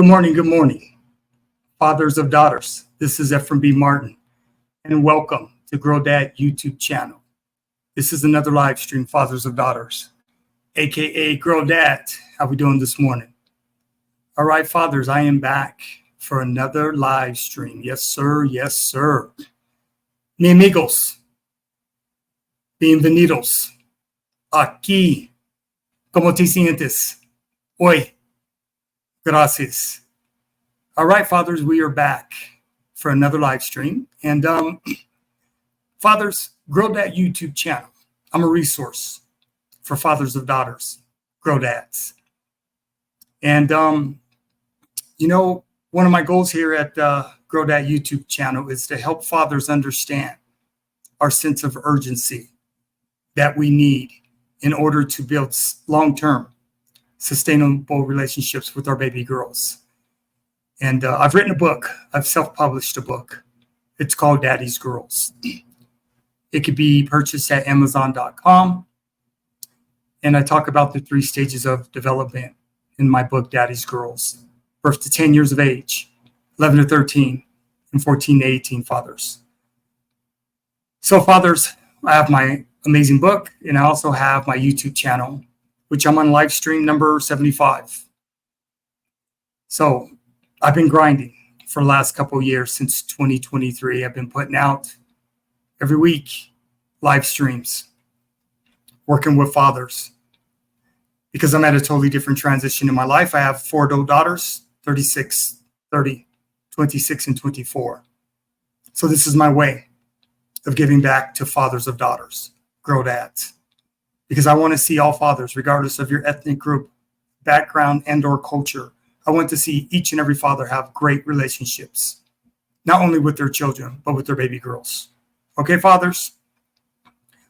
Good morning, fathers of daughters. This is FRB Martin, and welcome to Grow Dad YouTube channel. This is another live stream, fathers of daughters, aka Grow Dad. How we doing this morning? All right, fathers, I am back for another live stream. Yes, sir. Yes, sir. Mi amigos, bienvenidos. Aquí, ¿cómo te sientes? Hoy. Gracias. All right, fathers, we are back for another live stream. And fathers, grow that YouTube channel. I'm a resource for fathers of daughters, grow dads. And, one of my goals here at Grow Dad YouTube channel is to help fathers understand our sense of urgency that we need in order to build long-term sustainable relationships with our baby girls. And I've written a book. I've self-published a book. It's called Daddy's Girls. It could be purchased at Amazon.com. And I talk about the 3 stages of development in my book, Daddy's Girls. Birth to 10 years of age, 11 to 13, and 14 to 18 fathers. So fathers, I have my amazing book, and I also have my YouTube channel, which I'm on live stream number 75. So I've been grinding for the last couple of years since 2023. I've been putting out every week live streams, working with fathers, because I'm at a totally different transition in my life. I have 4 adult daughters, 36, 30, 26, and 24. So this is my way of giving back to fathers of daughters, grow dads. Because I want to see all fathers, regardless of your ethnic group, background, and or culture. I want to see each and every father have great relationships, not only with their children, but with their baby girls. Okay, fathers?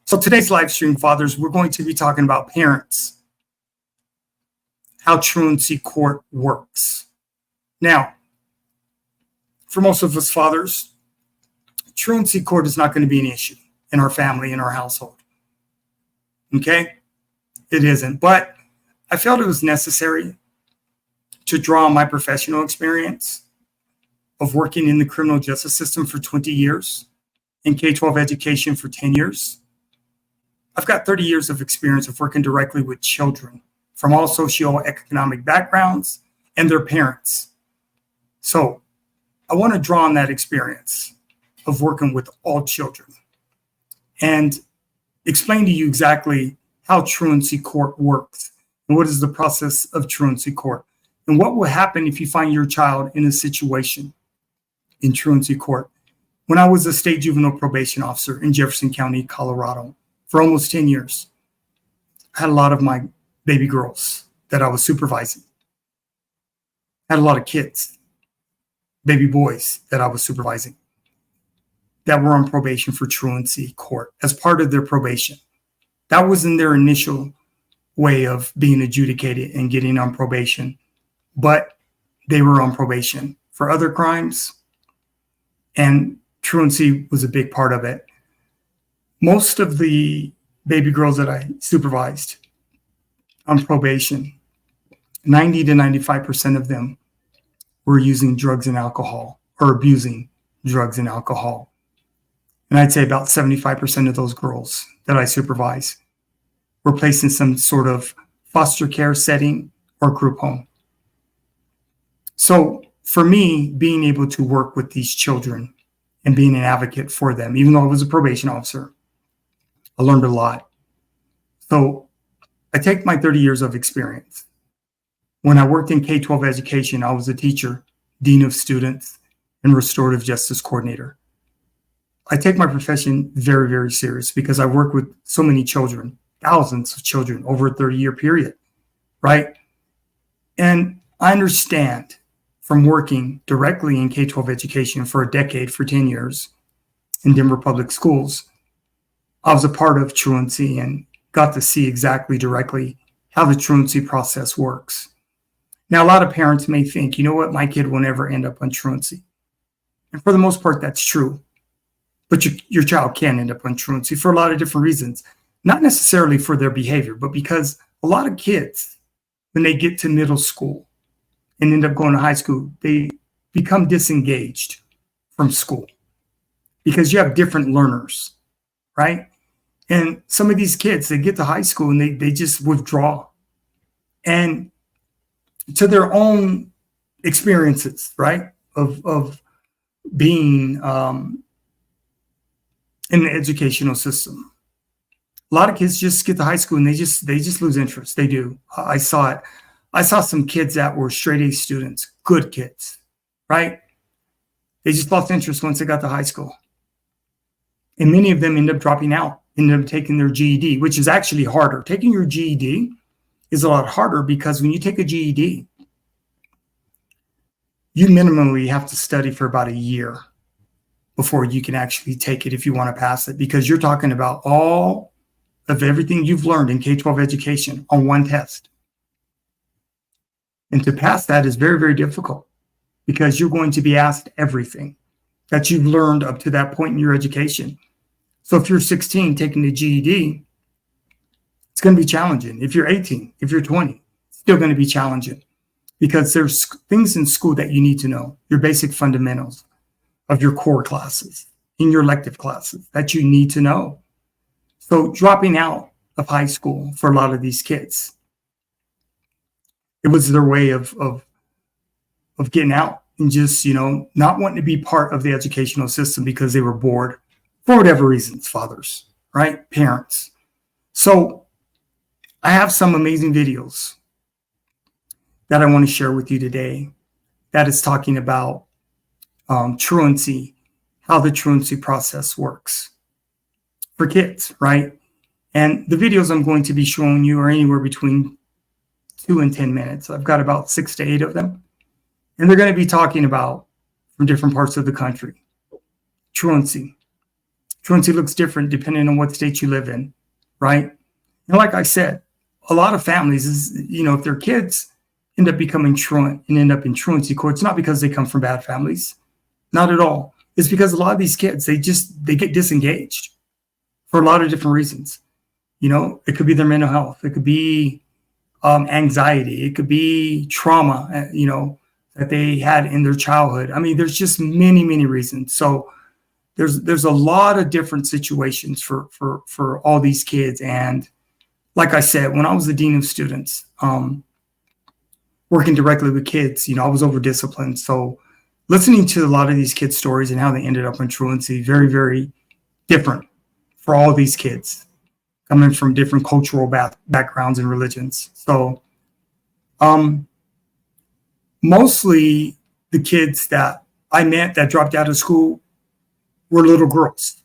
So today's live stream, fathers, we're going to be talking about parents, how Truancy Court works. Now, for most of us fathers, Truancy Court is not going to be an issue in our family, in our household. Okay, it isn't, but I felt it was necessary to draw on my professional experience of working in the criminal justice system for 20 years, in K-12 education for 10 years. I've got 30 years of experience of working directly with children from all socioeconomic backgrounds and their parents. So I want to draw on that experience of working with all children and explain to you exactly how Truancy Court works and what is the process of Truancy Court and what will happen if you find your child in a situation in Truancy Court. When I was a state juvenile probation officer in Jefferson County, Colorado, for almost 10 years, I had a lot of my baby girls that I was supervising. I had a lot of kids, baby boys that I was supervising, that were on probation for Truancy Court as part of their probation. That wasn't their initial way of being adjudicated and getting on probation, but they were on probation for other crimes, and truancy was a big part of it. Most of the baby girls that I supervised on probation, 90 to 95% of them were using drugs and alcohol or abusing drugs and alcohol. And I'd say about 75% of those girls that I supervise were placed in some sort of foster care setting or group home. So for me, being able to work with these children and being an advocate for them, even though I was a probation officer, I learned a lot. So I take my 30 years of experience. When I worked in K-12 education, I was a teacher, dean of students, and restorative justice coordinator. I take my profession very, very serious because I work with so many children, thousands of children over a 30-year period, right? And I understand from working directly in K-12 education for a decade, for 10 years in Denver Public Schools, I was a part of truancy and got to see exactly directly how the truancy process works. Now, a lot of parents may think, you know what, my kid will never end up on truancy. And for the most part, that's true. But your child can end up on truancy for a lot of different reasons. Not necessarily for their behavior, but because a lot of kids, when they get to middle school and end up going to high school, they become disengaged from school because you have different learners, right? And some of these kids, they get to high school and they just withdraw. And to their own experiences, right, of being in the educational system. A lot of kids just get to high school and they just lose interest. They do. I saw it. I saw some kids that were straight A students, good kids, right? They just lost interest once they got to high school. And many of them end up dropping out, end up taking their GED, which is actually harder. Taking your GED is a lot harder because when you take a GED, you minimally have to study for about a year before you can actually take it if you want to pass it, because you're talking about all of everything you've learned in K-12 education on one test. And to pass that is very, very difficult because you're going to be asked everything that you've learned up to that point in your education. So if you're 16 taking the GED, it's going to be challenging. If you're 18, if you're 20, it's still going to be challenging because there's things in school that you need to know, your basic fundamentals of your core classes, in your elective classes that you need to know. So dropping out of high school for a lot of these kids, it was their way of getting out and just, not wanting to be part of the educational system because they were bored for whatever reasons, fathers, right? Parents. So I have some amazing videos that I want to share with you today that is talking about truancy, how the truancy process works for kids, right? And the videos I'm going to be showing you are anywhere between 2 and 10 minutes. I've got about 6 to 8 of them. And they're going to be talking about from different parts of the country. Truancy. Truancy looks different depending on what state you live in, right? And like I said, a lot of families is, if their kids end up becoming truant and end up in truancy court, it's not because they come from bad families. Not at all. It's because a lot of these kids, they get disengaged for a lot of different reasons. It could be their mental health. It could be anxiety. It could be trauma, that they had in their childhood. I mean, there's just many, many reasons. So there's a lot of different situations for all these kids. And like I said, when I was the dean of students, working directly with kids, I was over disciplined. So listening to a lot of these kids' stories and how they ended up in truancy, very, very different for all these kids coming from different cultural backgrounds and religions. So mostly the kids that I met that dropped out of school were little girls,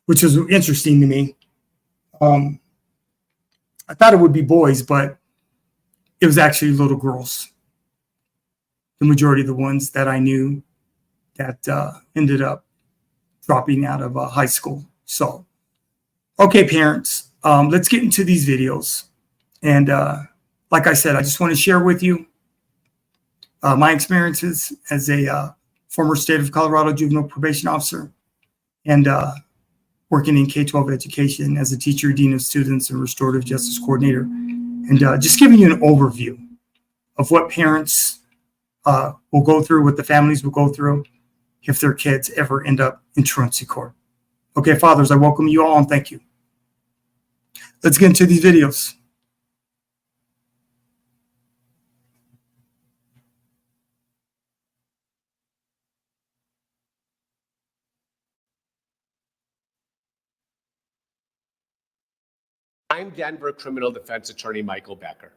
which was interesting to me. I thought it would be boys, but it was actually little girls. The majority of the ones that I knew that ended up dropping out of high school. So, okay, parents, let's get into these videos. And like I said, I just want to share with you my experiences as a former state of Colorado juvenile probation officer and working in K-12 education as a teacher, dean of students, and restorative justice coordinator. And just giving you an overview of what parents will go through, what the families will go through if their kids ever end up in truancy court. Okay, fathers, I welcome you all and thank you. Let's get into these videos. I'm Denver criminal defense attorney Michael Becker.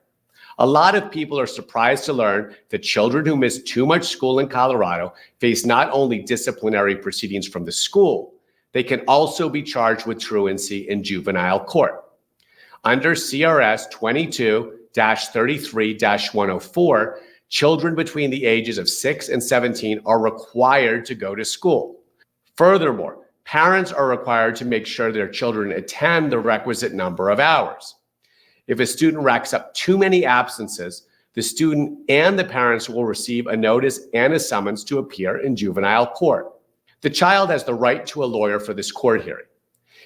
A lot of people are surprised to learn that children who miss too much school in Colorado face not only disciplinary proceedings from the school, they can also be charged with truancy in juvenile court. Under CRS 22-33-104, children between the ages of 6 and 17 are required to go to school. Furthermore, parents are required to make sure their children attend the requisite number of hours. If a student racks up too many absences, the student and the parents will receive a notice and a summons to appear in juvenile court. The child has the right to a lawyer for this court hearing.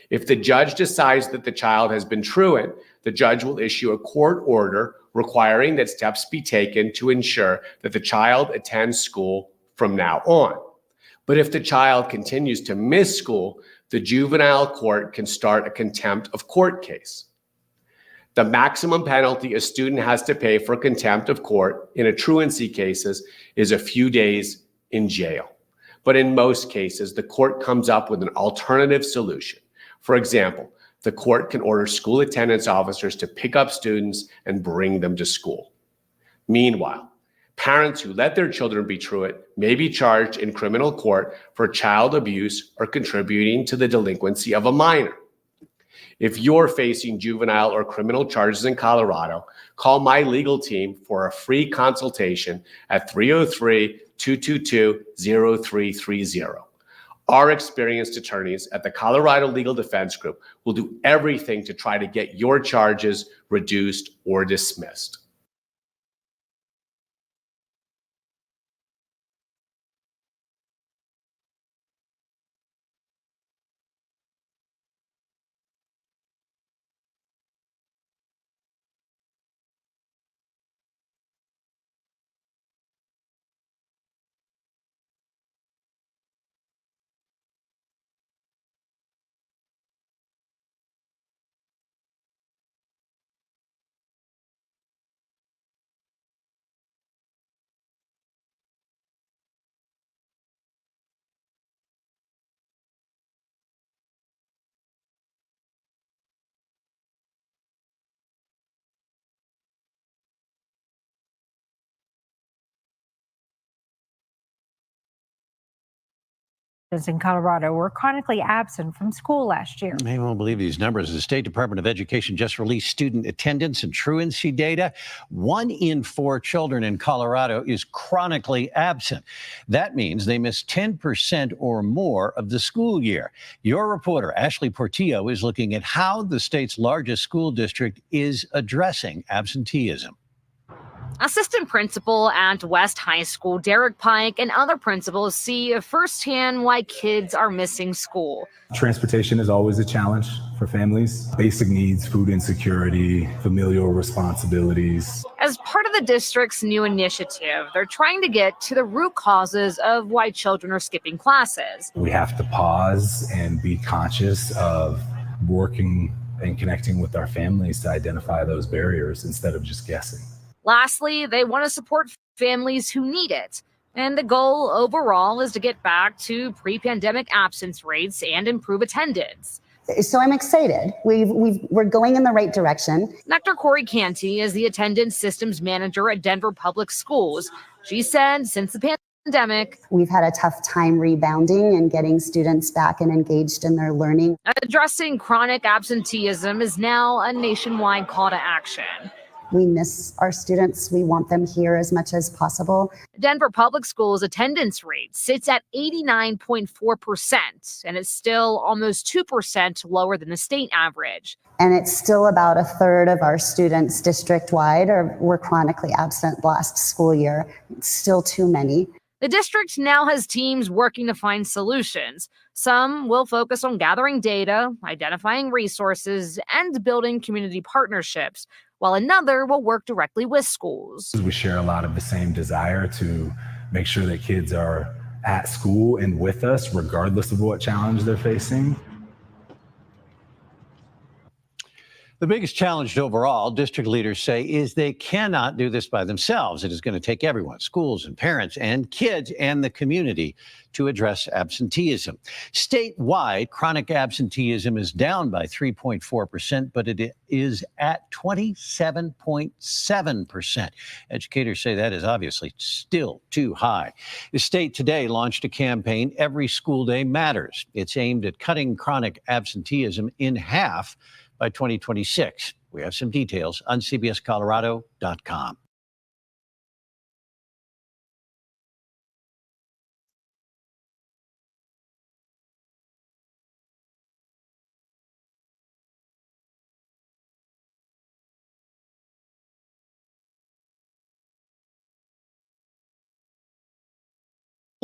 If the judge decides that the child has been truant, the judge will issue a court order requiring that steps be taken to ensure that the child attends school from now on. But if the child continues to miss school, the juvenile court can start a contempt of court case. The maximum penalty a student has to pay for contempt of court in a truancy cases is a few days in jail. But in most cases, the court comes up with an alternative solution. For example, the court can order school attendance officers to pick up students and bring them to school. Meanwhile, parents who let their children be truant may be charged in criminal court for child abuse or contributing to the delinquency of a minor. If you're facing juvenile or criminal charges in Colorado, call my legal team for a free consultation at 303-222-0330. Our experienced attorneys at the Colorado Legal Defense Group will do everything to try to get your charges reduced or dismissed. In Colorado were chronically absent from school last year. You won't believe these numbers. The State Department of Education just released student attendance and truancy data. 1 in 4 children in Colorado is chronically absent. That means they miss 10% or more of the school year. Your reporter, Ashley Portillo, is looking at how the state's largest school district is addressing absenteeism. Assistant principal at West High School, Derek Pike, and other principals see firsthand why kids are missing school. Transportation is always a challenge for families. Basic needs, food insecurity, familial responsibilities. As part of the district's new initiative, they're trying to get to the root causes of why children are skipping classes. We have to pause and be conscious of working and connecting with our families to identify those barriers instead of just guessing. Lastly, they want to support families who need it. And the goal overall is to get back to pre-pandemic absence rates and improve attendance. So I'm excited. We're going in the right direction. Dr. Corey Canty is the attendance systems manager at Denver Public Schools. She said since the pandemic, we've had a tough time rebounding and getting students back and engaged in their learning. Addressing chronic absenteeism is now a nationwide call to action. We miss our students. We want them here as much as possible. Denver Public Schools attendance rate sits at 89.4%, and it's still almost 2% lower than the state average. And it's still about a third of our students district-wide were chronically absent last school year. It's still too many. The district now has teams working to find solutions. Some will focus on gathering data, identifying resources, and building community partnerships, while another will work directly with schools. We share a lot of the same desire to make sure that kids are at school and with us, regardless of what challenge they're facing. The biggest challenge overall, district leaders say, is they cannot do this by themselves. It is going to take everyone, schools and parents and kids and the community, to address absenteeism. Statewide, chronic absenteeism is down by 3.4%, but it is at 27.7%. Educators say that is obviously still too high. The state today launched a campaign, Every School Day Matters. It's aimed at cutting chronic absenteeism in half by 2026. We have some details on cbscolorado.com.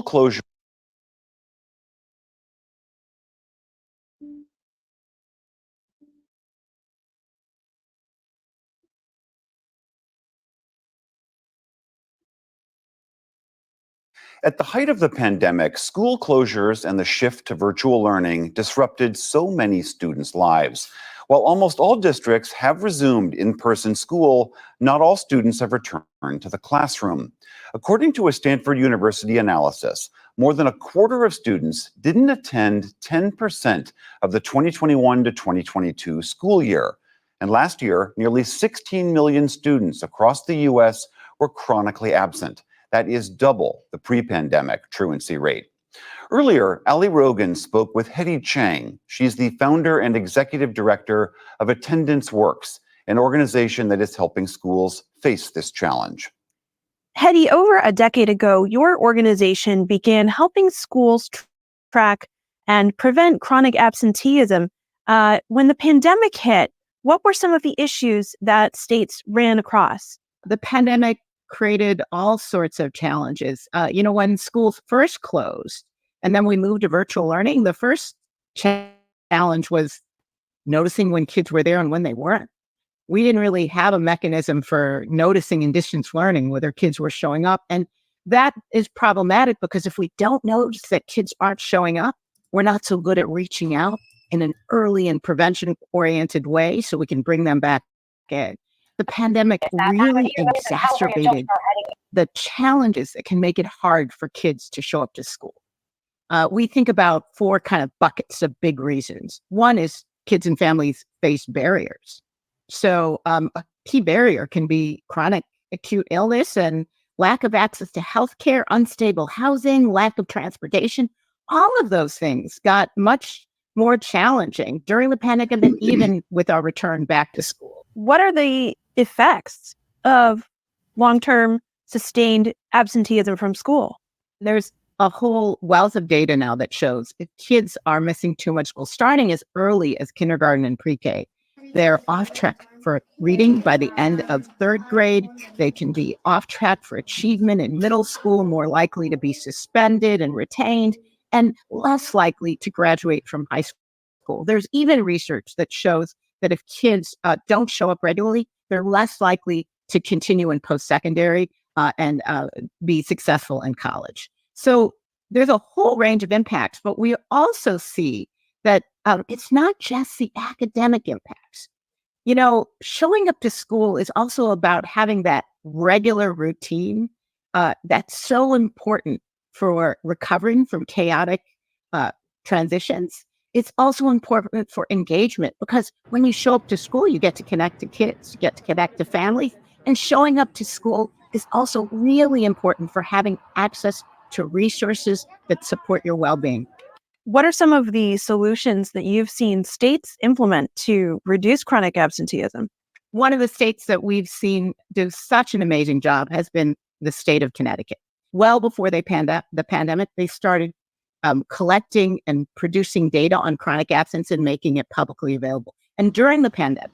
Closure. At the height of the pandemic, school closures and the shift to virtual learning disrupted so many students' lives. While almost all districts have resumed in-person school, not all students have returned to the classroom. According to a Stanford University analysis, more than a quarter of students didn't attend 10% of the 2021 to 2022 school year. And last year, nearly 16 million students across the U.S. were chronically absent. That is double the pre-pandemic truancy rate. Earlier, Ali Rogan spoke with Hetty Chang. She's the founder and executive director of Attendance Works, an organization that is helping schools face this challenge. Hetty, over a decade ago, your organization began helping schools track and prevent chronic absenteeism. When the pandemic hit, what were some of the issues that states ran across? The pandemic created all sorts of challenges. When schools first closed and then we moved to virtual learning, the first challenge was noticing when kids were there and when they weren't. We didn't really have a mechanism for noticing in distance learning whether kids were showing up. And that is problematic because if we don't notice that kids aren't showing up, we're not so good at reaching out in an early and prevention-oriented way so we can bring them back in. The pandemic really exacerbated the challenges that can make it hard for kids to show up to school. We think about 4 kind of buckets of big reasons. One is kids and families face barriers. So a key barrier can be chronic acute illness and lack of access to healthcare, unstable housing, lack of transportation. All of those things got much more challenging during the pandemic and even with our return back to school. What are the effects of long-term sustained absenteeism from school? There's a whole wealth of data now that shows if kids are missing too much school, starting as early as kindergarten and pre-K, they're off track for reading by the end of 3rd grade. They can be off track for achievement in middle school, more likely to be suspended and retained, and less likely to graduate from high school. There's even research that shows that if kids don't show up regularly, they're less likely to continue in post-secondary and be successful in college. So there's a whole range of impacts, but we also see that it's not just the academic impacts. Showing up to school is also about having that regular routine that's so important for recovering from chaotic transitions. It's also important for engagement because when you show up to school, you get to connect to kids, you get to connect to families, and showing up to school is also really important for having access to resources that support your well-being. What are some of the solutions that you've seen states implement to reduce chronic absenteeism? One of the states that we've seen do such an amazing job has been the state of Connecticut. Well before the pandemic, they started collecting and producing data on chronic absence and making it publicly available. And during the pandemic,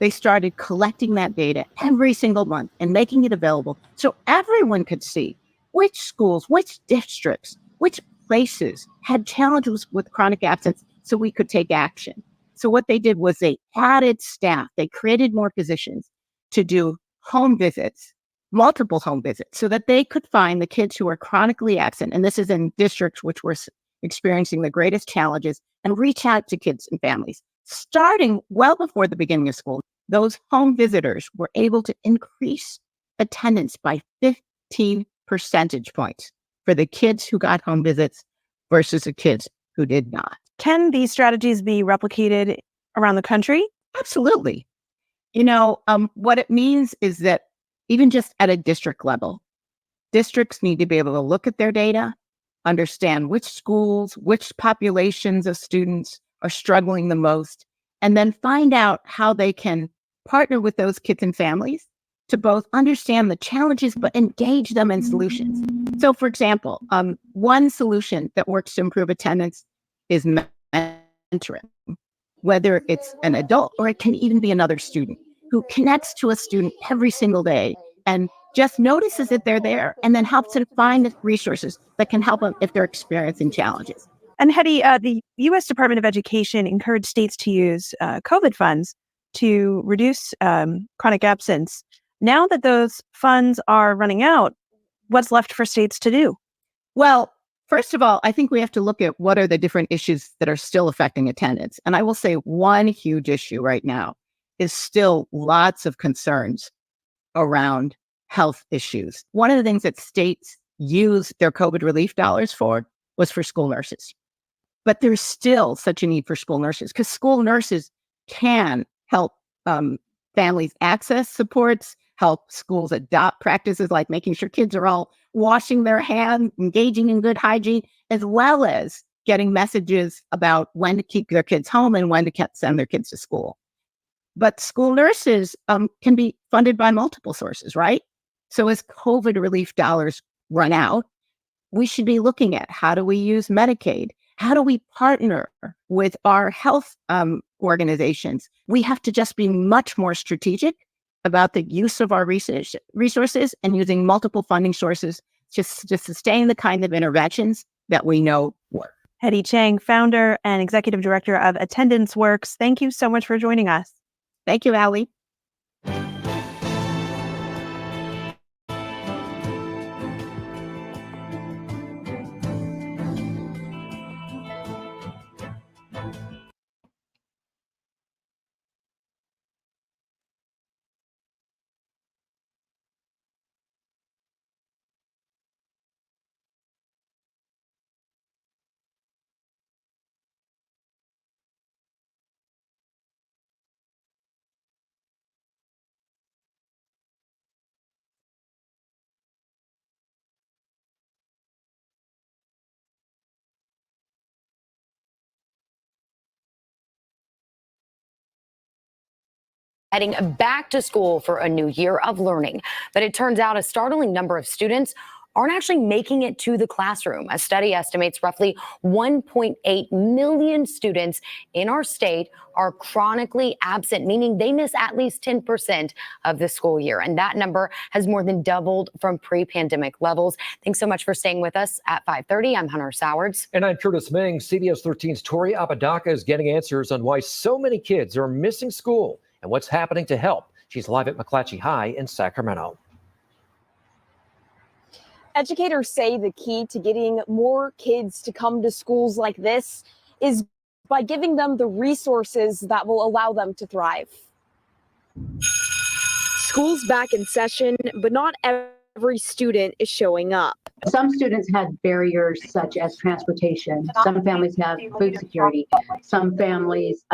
they started collecting that data every single month and making it available so everyone could see which schools, which districts, which places had challenges with chronic absence so we could take action. So what they did was they added staff. They created more positions to do home visits, multiple home visits, so that they could find the kids who are chronically absent. And this is in districts which were experiencing the greatest challenges and reach out to kids and families. Starting well before the beginning of school, those home visitors were able to increase attendance by 15 percentage points for the kids who got home visits versus the kids who did not. Can these strategies be replicated around the country? Absolutely. What it means is that even just at a district level, districts need to be able to look at their data, understand which schools, which populations of students are struggling the most, and then find out how they can partner with those kids and families to both understand the challenges but engage them in solutions. So, for example, one solution that works to improve attendance is mentoring, whether it's an adult or it can even be another student who connects to a student every single day and just notices that they're there and then helps them find resources that can help them if they're experiencing challenges. And Hetty, the U.S. Department of Education encouraged states to use COVID funds to reduce chronic absence. Now that those funds are running out, what's left for states to do? Well, first of all, I think we have to look at what are the different issues that are still affecting attendance. And I will say one huge issue right now is still lots of concerns around health issues. One of the things that states use their COVID relief dollars for was for school nurses. But there's still such a need for school nurses because school nurses can help families access supports, help schools adopt practices like making sure kids are all washing their hands, engaging in good hygiene, as well as getting messages about when to keep their kids home and when to send their kids to school. But school nurses can be funded by multiple sources, right? So as COVID relief dollars run out, we should be looking at how do we use Medicaid? How do we partner with our health organizations? We have to just be much more strategic about the use of our resources and using multiple funding sources just to sustain the kind of interventions that we know work. Hetty Chang, founder and executive director of Attendance Works. Thank you so much for joining us. Thank you, Allie. Heading back to school for a new year of learning. But it turns out a startling number of students aren't actually making it to the classroom. A study estimates roughly 1.8 million students in our state are chronically absent, meaning they miss at least 10% of the school year. And that number has more than doubled from pre-pandemic levels. Thanks so much for staying with us at 5:30. I'm Hunter Sowards. And I'm Curtis Ming. CBS 13's Tori Apodaca is getting answers on why so many kids are missing school and what's happening to help. She's live at McClatchy High in Sacramento. Educators say the key to getting more kids to come to schools like this is by giving them the resources that will allow them to thrive. School's back in session, but not every student is showing up. Some students had barriers such as transportation. Some families have food security. Some families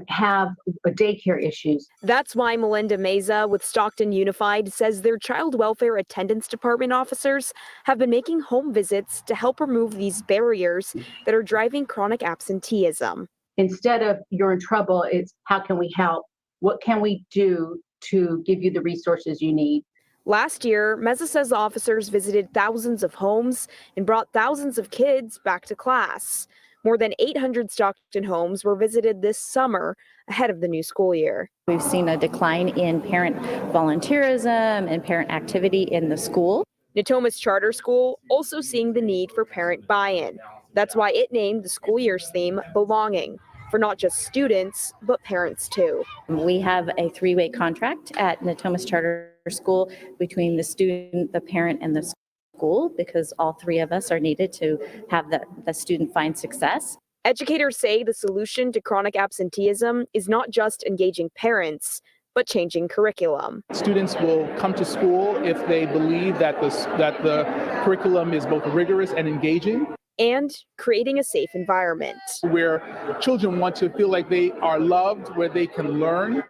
have daycare issues. That's why Melinda Meza with Stockton Unified says their child welfare attendance department officers have been making home visits to help remove these barriers that are driving chronic absenteeism. Instead of you're in trouble, it's how can we help? What can we do to give you the resources you need? Last year, Meza says officers visited thousands of homes and brought thousands of kids back to class. More than 800 Stockton homes were visited this summer ahead of the new school year. We've seen a decline in parent volunteerism and parent activity in the school. Natomas Charter School also seeing the need for parent buy-in. That's why it named the school year's theme Belonging, for not just students, but parents too. We have a three-way contract at Natomas Charter School between the student, the parent, and the school, because all three of us are needed to have the student find success. Educators say the solution to chronic absenteeism is not just engaging parents, but changing curriculum. Students will come to school if they believe that the curriculum is both rigorous and engaging. And creating a safe environment where children want to feel like they are loved, where they can learn.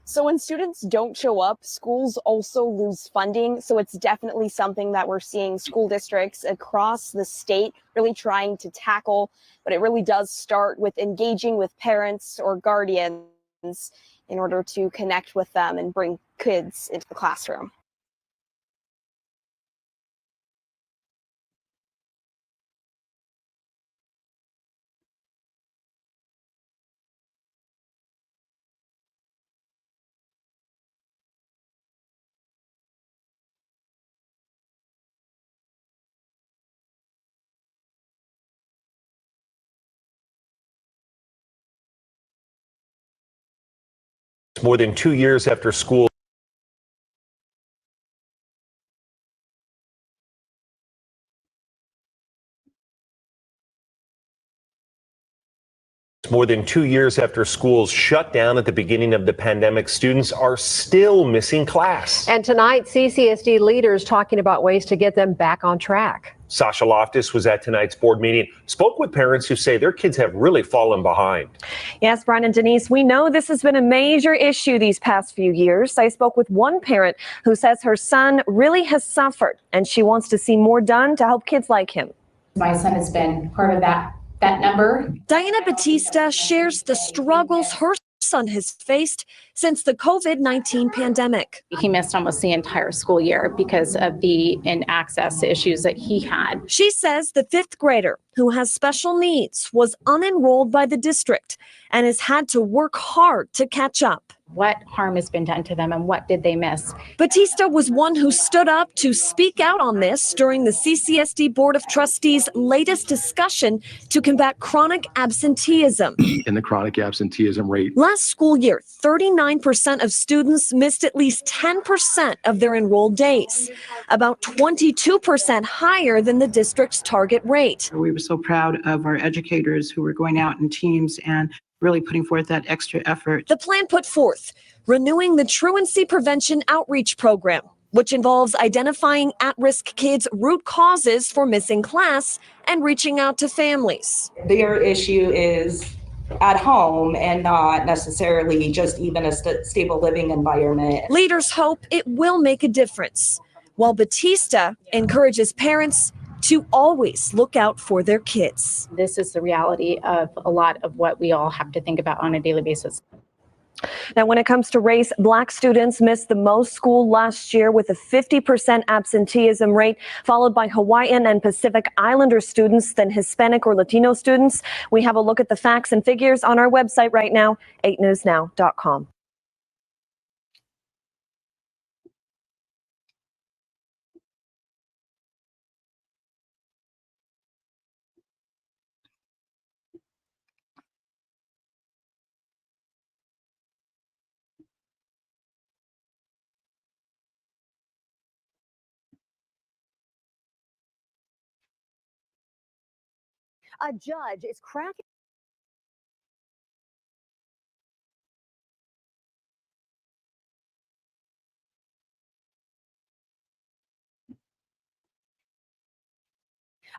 So when students don't show up, schools also lose funding. So it's definitely something that we're seeing school districts across the state really trying to tackle. But it really does start with engaging with parents or guardians in order to connect with them and bring kids into the classroom. More than 2 years after school more than 2 years after schools shut down at the beginning of the pandemic, students are still missing class. And tonight, CCSD leaders talking about ways to get them back on track. Sasha Loftus was at tonight's board meeting, spoke with parents who say their kids have really fallen behind. Yes, Brian and Denise, we know this has been a major issue these past few years. I spoke with one parent who says her son really has suffered and she wants to see more done to help kids like him. My son has been part of that number. Diana Batista shares the struggles her son has faced since the COVID-19 pandemic. He missed almost the entire school year because of the in-access issues that he had. She says the fifth grader who has special needs was unenrolled by the district and has had to work hard to catch up. What harm has been done to them and what did they miss? Batista was one who stood up to speak out on this during the CCSD Board of Trustees' latest discussion to combat chronic absenteeism. In the chronic absenteeism rate. Last school year, 39% of students missed at least 10% of their enrolled days, about 22% higher than the district's target rate. We were so proud of our educators who were going out in teams and really putting forth that extra effort. The plan put forth renewing the truancy prevention outreach program, which involves identifying at-risk kids' root causes for missing class and reaching out to families. Their issue is at home and not necessarily just even a stable living environment. Leaders hope it will make a difference, while Batista encourages parents to always look out for their kids. This is the reality of a lot of what we all have to think about on a daily basis. Now, when it comes to race, Black students missed the most school last year with a 50% absenteeism rate, followed by Hawaiian and Pacific Islander students, then Hispanic or Latino students. We have a look at the facts and figures on our website right now, 8newsnow.com. A judge is cracking.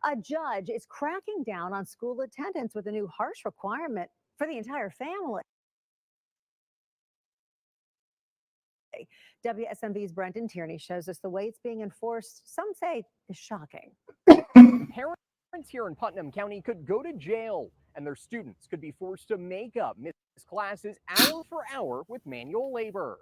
A judge is cracking down on school attendance with a new harsh requirement for the entire family. WSMV's Brendan Tierney shows us the way it's being enforced, some say is shocking. Parents here in Putnam County could go to jail, and their students could be forced to make up missed classes hour for hour with manual labor.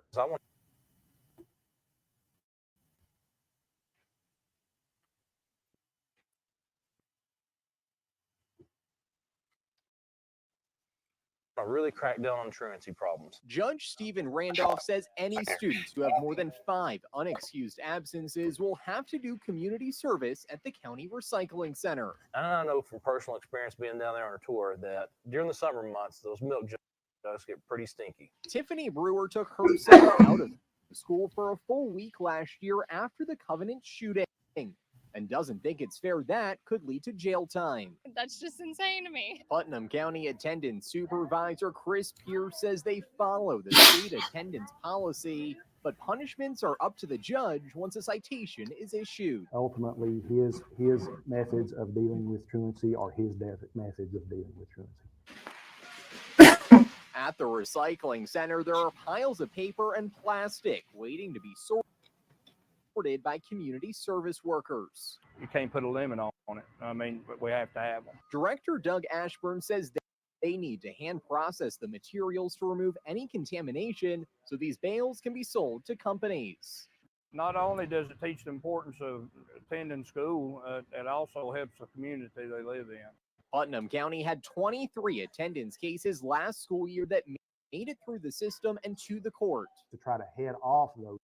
Really crack down on truancy problems. Judge Stephen Randolph says any students who have more than 5 unexcused absences will have to do community service at the county recycling center. And I know from personal experience being down there on a tour that during the summer months, those milk jugs get pretty stinky. Tiffany Brewer took her son out of school for a full week last year after the Covenant shooting, and doesn't think it's fair that could lead to jail time. That's just insane to me. Putnam County Attendance Supervisor Chris Pierce says they follow the state attendance policy, but punishments are up to the judge once a citation is issued. Ultimately, his methods of dealing with truancy are his methods of dealing with truancy. At the recycling center, there are piles of paper and plastic waiting to be sorted by community service workers. You can't put a limit on it. I mean, we have to have them. Director Doug Ashburn says they need to hand process the materials to remove any contamination so these bales can be sold to companies. Not only does it teach the importance of attending school, it also helps the community they live in. Putnam County had 23 attendance cases last school year that made it through the system and to the court. To try to head off those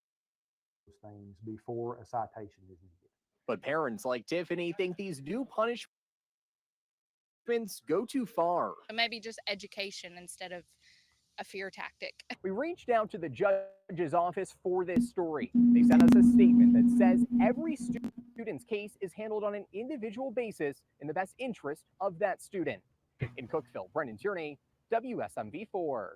things before a citation is needed. But parents like Tiffany think these new punishments go too far. Maybe just education instead of a fear tactic. We reached out to the judge's office for this story. They sent us a statement that says every student's case is handled on an individual basis in the best interest of that student. In Cookeville, Brendan Tierney, WSMV4.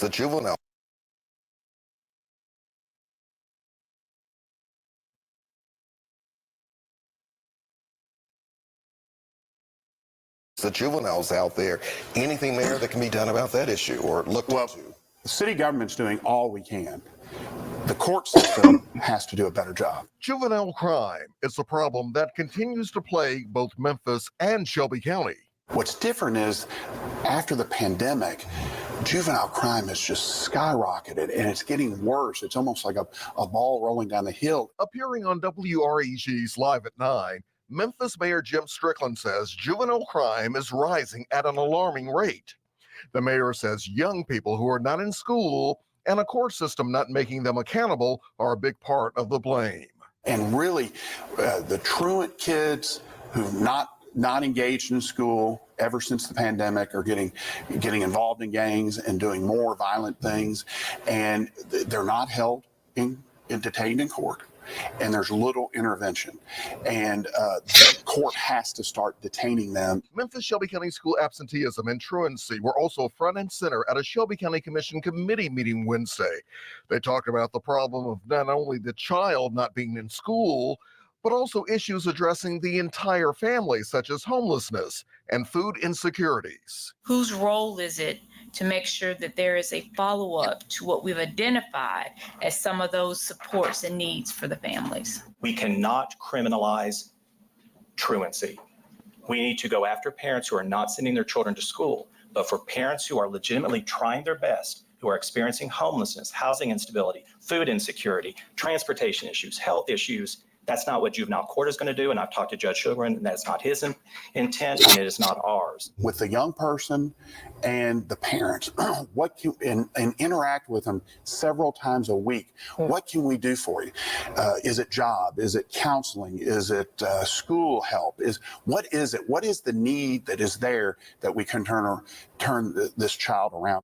The juvenile. The juveniles out there, anything there that can be done about that issue or looked into? The city government's doing all we can. The court system has to do a better job. Juvenile crime is a problem that continues to plague both Memphis and Shelby County. What's different is after the pandemic, juvenile crime has just skyrocketed and it's getting worse. It's almost like a ball rolling down the hill. Appearing on WREG's Live at 9, Memphis Mayor Jim Strickland says juvenile crime is rising at an alarming rate. The mayor says young people who are not in school and a court system not making them accountable are a big part of the blame. And really, the truant kids who've not engaged in school ever since the pandemic are getting involved in gangs and doing more violent things, and they're not held and detained in court. And there's little intervention, and the court has to start detaining them. Memphis Shelby County school absenteeism and truancy were also front and center at a Shelby County Commission committee meeting Wednesday. They talked about the problem of not only the child not being in school, but also issues addressing the entire family, such as homelessness and food insecurities. Whose role is it to make sure that there is a follow-up to what we've identified as some of those supports and needs for the families? We cannot criminalize truancy. We need to go after parents who are not sending their children to school, but for parents who are legitimately trying their best, who are experiencing homelessness, housing instability, food insecurity, transportation issues, health issues, that's not what juvenile court is going to do. And I've talked to Judge Sugarman, and that's not his intent, and it is not ours. With the young person and the parents, and interact with them several times a week. What can we do for you? Is it job? Is it counseling? Is it school help? What is it? What is the need that is there that we can turn this child around?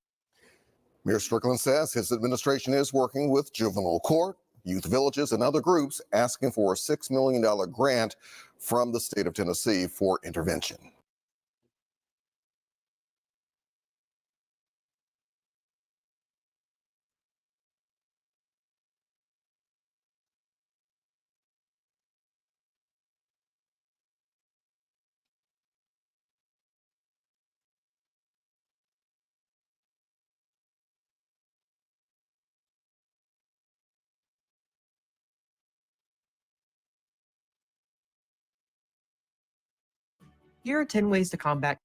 Mayor Strickland says his administration is working with juvenile court, youth villages, and other groups asking for a $6 million grant from the state of Tennessee for intervention. Here are 10 ways to combat.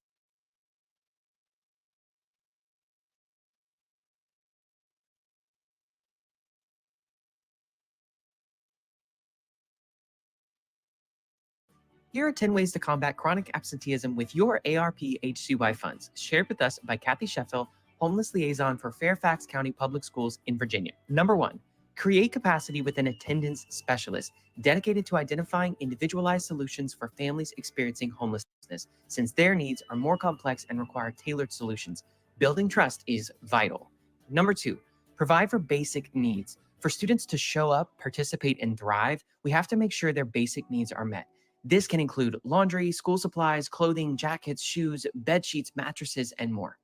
Here are 10 ways to combat chronic absenteeism with your ARP HCY funds, shared with us by Kathy Sheffield, Homeless Liaison for Fairfax County Public Schools in Virginia. Number 1, create capacity with an attendance specialist dedicated to identifying individualized solutions for families experiencing homelessness, since their needs are more complex and require tailored solutions. Building trust is vital. Number 2, provide for basic needs. For students to show up, participate, and thrive, we have to make sure their basic needs are met. This can include laundry, school supplies, clothing, jackets, shoes, bed sheets, mattresses, and more.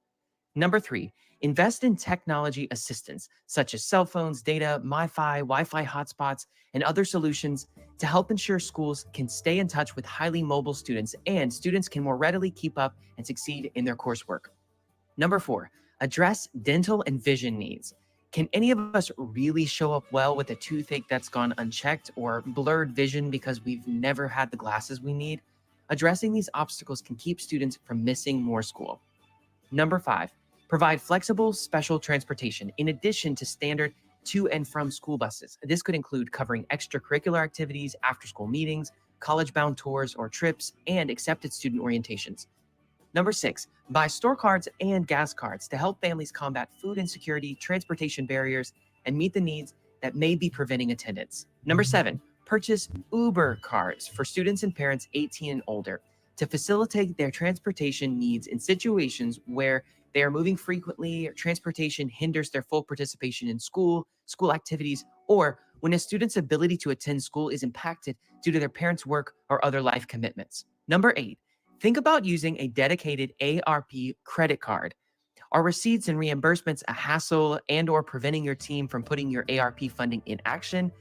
Number 3, invest in technology assistance, such as cell phones, data, Wi-Fi hotspots, and other solutions to help ensure schools can stay in touch with highly mobile students and students can more readily keep up and succeed in their coursework. Number 4, address dental and vision needs. Can any of us really show up well with a toothache that's gone unchecked or blurred vision because we've never had the glasses we need? Addressing these obstacles can keep students from missing more school. Number 5, provide flexible special transportation in addition to standard to and from school buses. This could include covering extracurricular activities, after-school meetings, college-bound tours or trips, and accepted student orientations. Number 6, buy store cards and gas cards to help families combat food insecurity, transportation barriers, and meet the needs that may be preventing attendance. Number 7, purchase Uber cards for students and parents 18 and older to facilitate their transportation needs in situations where they are moving frequently or transportation hinders their full participation in school activities, or when a student's ability to attend school is impacted due to their parents' work or other life commitments. Number 8, think about using a dedicated ARP credit card. Are receipts and reimbursements a hassle and or preventing your team from putting your ARP funding in action?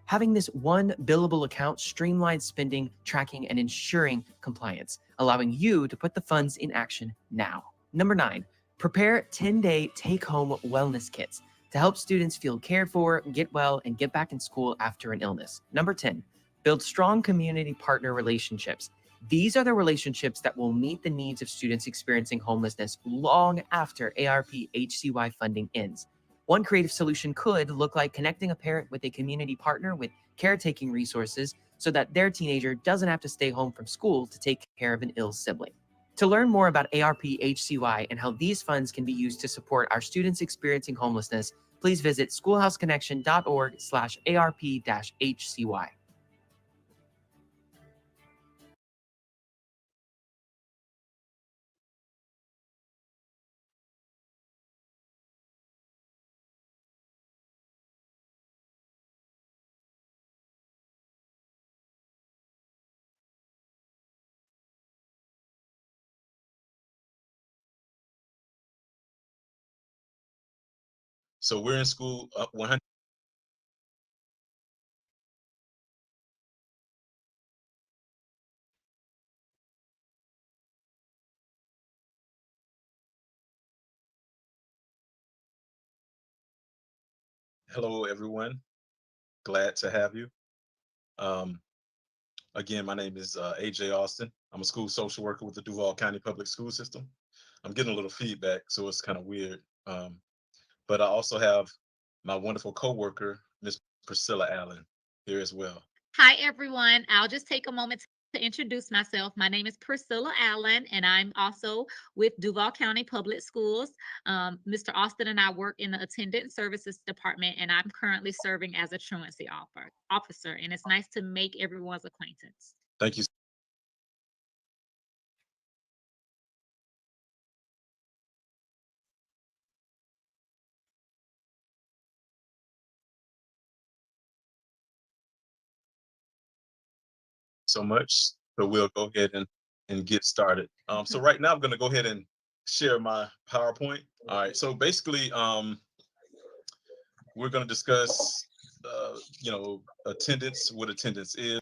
Having this one billable account streamlines spending, tracking, and ensuring compliance, allowing you to put the funds in action now. Number 9, prepare 10-day take-home wellness kits to help students feel cared for, get well, and get back in school after an illness. Number 10, build strong community partner relationships. These are the relationships that will meet the needs of students experiencing homelessness long after ARP HCY funding ends. One creative solution could look like connecting a parent with a community partner with caretaking resources so that their teenager doesn't have to stay home from school to take care of an ill sibling. To learn more about ARP HCY and how these funds can be used to support our students experiencing homelessness, please visit schoolhouseconnection.org/ARP-HCY. So we're in school 100. Hello, everyone. Glad to have you. Again, my name is AJ Austin. I'm a school social worker with the Duval County Public School System. I'm getting a little feedback, so it's kind of weird. But I also have my wonderful coworker, Miss Priscilla Allen, here as well. Hi, everyone. I'll just take a moment to introduce myself. My name is Priscilla Allen, and I'm also with Duval County Public Schools. Mr. Austin and I work in the Attendant Services Department, and I'm currently serving as a truancy officer, and it's nice to make everyone's acquaintance. Thank you. So much. So we'll go ahead and get started. So right now I'm going to go ahead and share my PowerPoint. All right. So basically, we're going to discuss, attendance, what attendance is,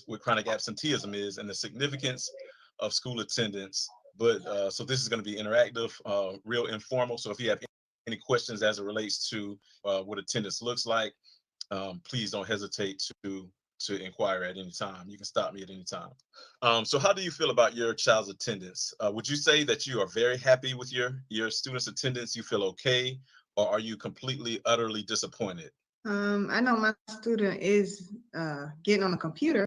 what chronic absenteeism is, and the significance of school attendance. But so this is going to be interactive, real informal. So if you have any questions as it relates to what attendance looks like, please don't hesitate to inquire at any time. You can stop me at any time. So how do you feel about your child's attendance? Would you say that you are very happy with your students' attendance? You feel okay? Or are you completely, utterly disappointed? I know my student is getting on the computer.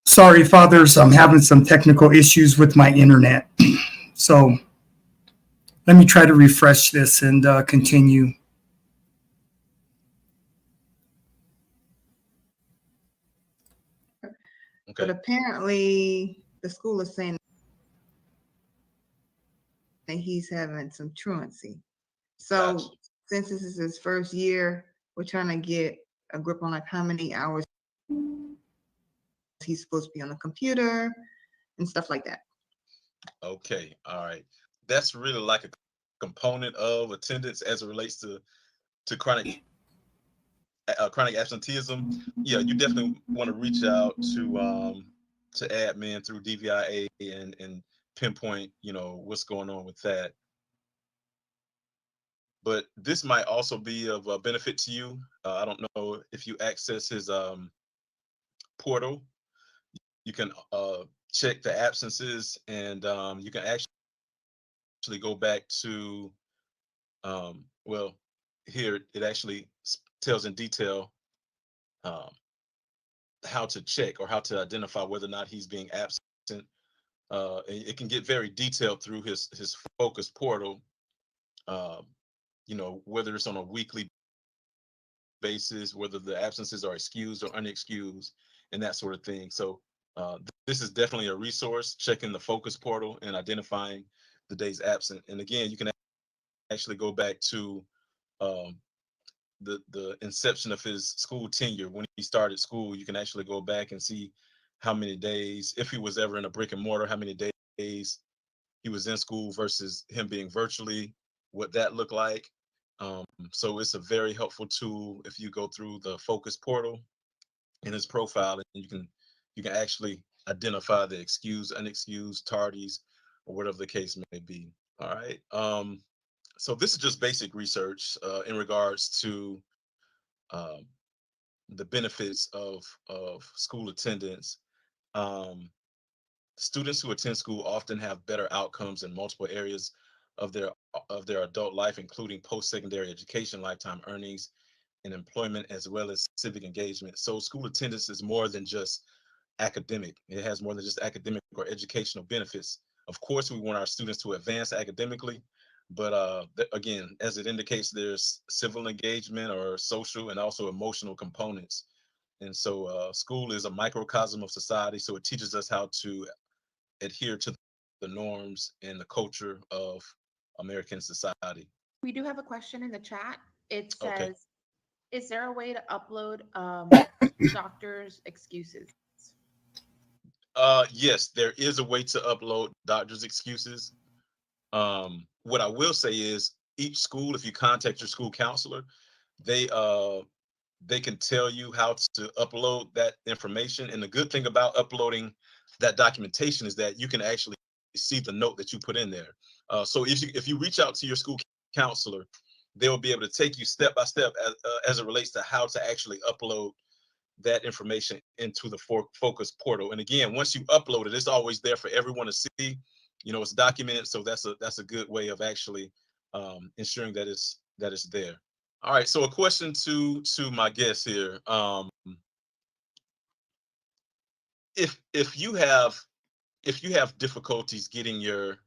Sorry, fathers, I'm having some technical issues with my internet. So let me try to refresh this and continue. Okay. But apparently the school is saying that he's having some truancy. So gotcha. Since this is his first year, we're trying to get a grip on like how many hours he's supposed to be on the computer and stuff like that. Okay, all right. That's really like a component of attendance as it relates to chronic absenteeism. Yeah, you definitely want to reach out to admin through DVIA and pinpoint, what's going on with that. But this might also be of benefit to you. I don't know if you access his portal. You can check the absences, and you can actually go back to, well, here it actually tells in detail um, how to check or how to identify whether or not he's being absent. It can get very detailed through his focus portal. Um, whether it's on a weekly basis, whether the absences are excused or unexcused, and that sort of thing. So this is definitely a resource, checking the focus portal and identifying the days absent. And again, you can actually go back to um, the inception of his school tenure. When he started school, you can actually go back and see how many days, if he was ever in a brick and mortar, how many days he was in school versus him being virtually, what that looked like. So it's a very helpful tool if you go through the focus portal in his profile, and you can actually identify the excused, unexcused, tardies, or whatever the case may be. All right. So this is just basic research in regards to um, the benefits of school attendance. Um, Students who attend school often have better outcomes in multiple areas of their adult life, including post-secondary education, lifetime earnings, and employment, as well as civic engagement. So school attendance is more than just academic. It has more than just academic or educational benefits. Of course, we want our students to advance academically, but again, as it indicates, there's civil engagement or social and also emotional components. And so school is a microcosm of society, so it teaches us how to adhere to the norms and the culture of American society. We do have a question in the chat. It Okay. says, is there a way to upload doctor's excuses? Yes, there is a way to upload doctor's excuses. What I will say is each school, if you contact your school counselor, they can tell you how to upload that information. And the good thing about uploading that documentation is that you can actually see the note that you put in there. So if you reach out to your school counselor, they'll be able to take you step by step as it relates to how to actually upload that information into the focus portal. And again, once you upload it, it's always there for everyone to see. It's documented, so that's a good way of actually ensuring that it's there. All right, so a question to my guests here. If you have difficulties getting your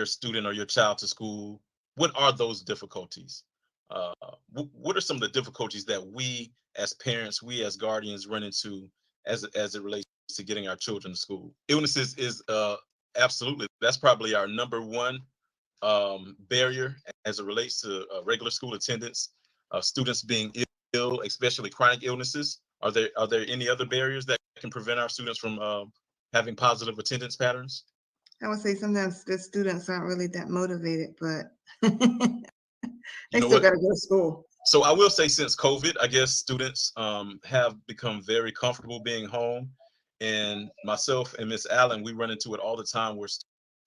student or your child to school, what are those difficulties? What are some of the difficulties that we as parents, we as guardians run into as it relates to getting our children to school? Illnesses is absolutely, that's probably our number one barrier as it relates to regular school attendance. Students being ill, especially chronic illnesses. Are there any other barriers that can prevent our students from having positive attendance patterns? I would say sometimes the students aren't really that motivated, but they know still what? got to go to school. So I will say, since COVID, I guess students have become very comfortable being home. And myself and Miss Allen, we run into it all the time where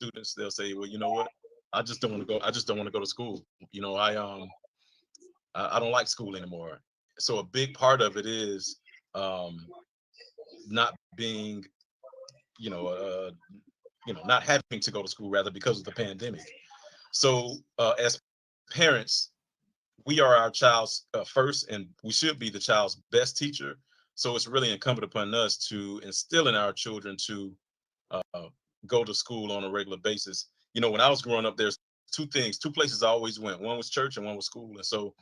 students, they'll say, well, you know what? I just don't want to go. I just don't want to go to school. I don't like school anymore. So a big part of it is not being, not having to go to school, rather, because of the pandemic. So as parents, we are our child's first, and we should be the child's best teacher. So it's really incumbent upon us to instill in our children to uh, go to school on a regular basis. When I was growing up, there's two places I always went. One was church and one was school. And so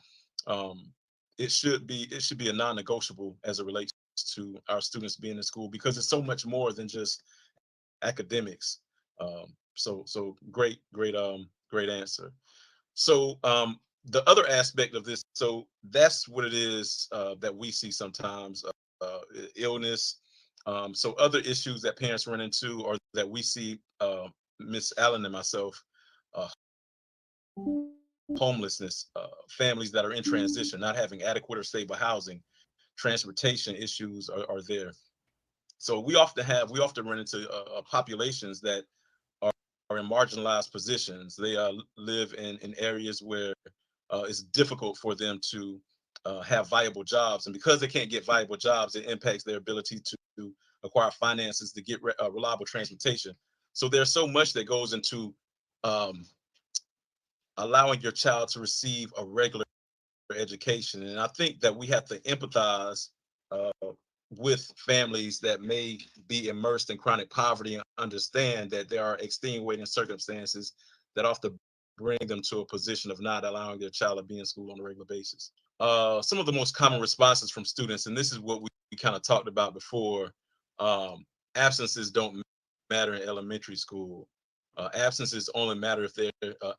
um, it should be a non-negotiable as it relates to our students being in school, because it's so much more than just academics. So great answer. So the other aspect of this, so that's what it is that we see sometimes, illness. So other issues that parents run into, or that we see, Miss Allen and myself, uh, homelessness, families that are in transition, not having adequate or stable housing, transportation issues are there. So we often run into populations that are in marginalized positions. They live in areas where it's difficult for them to have viable jobs, and because they can't get viable jobs, it impacts their ability to acquire finances to get reliable transportation. So there's so much that goes into um, allowing your child to receive a regular education. And I think that we have to empathize uh, with families that may be immersed in chronic poverty and understand that there are extenuating circumstances that often bring them to a position of not allowing their child to be in school on a regular basis. Some of the most common responses from students, and this is what we kind of talked about before, absences don't matter in elementary school. Absences only matter if they're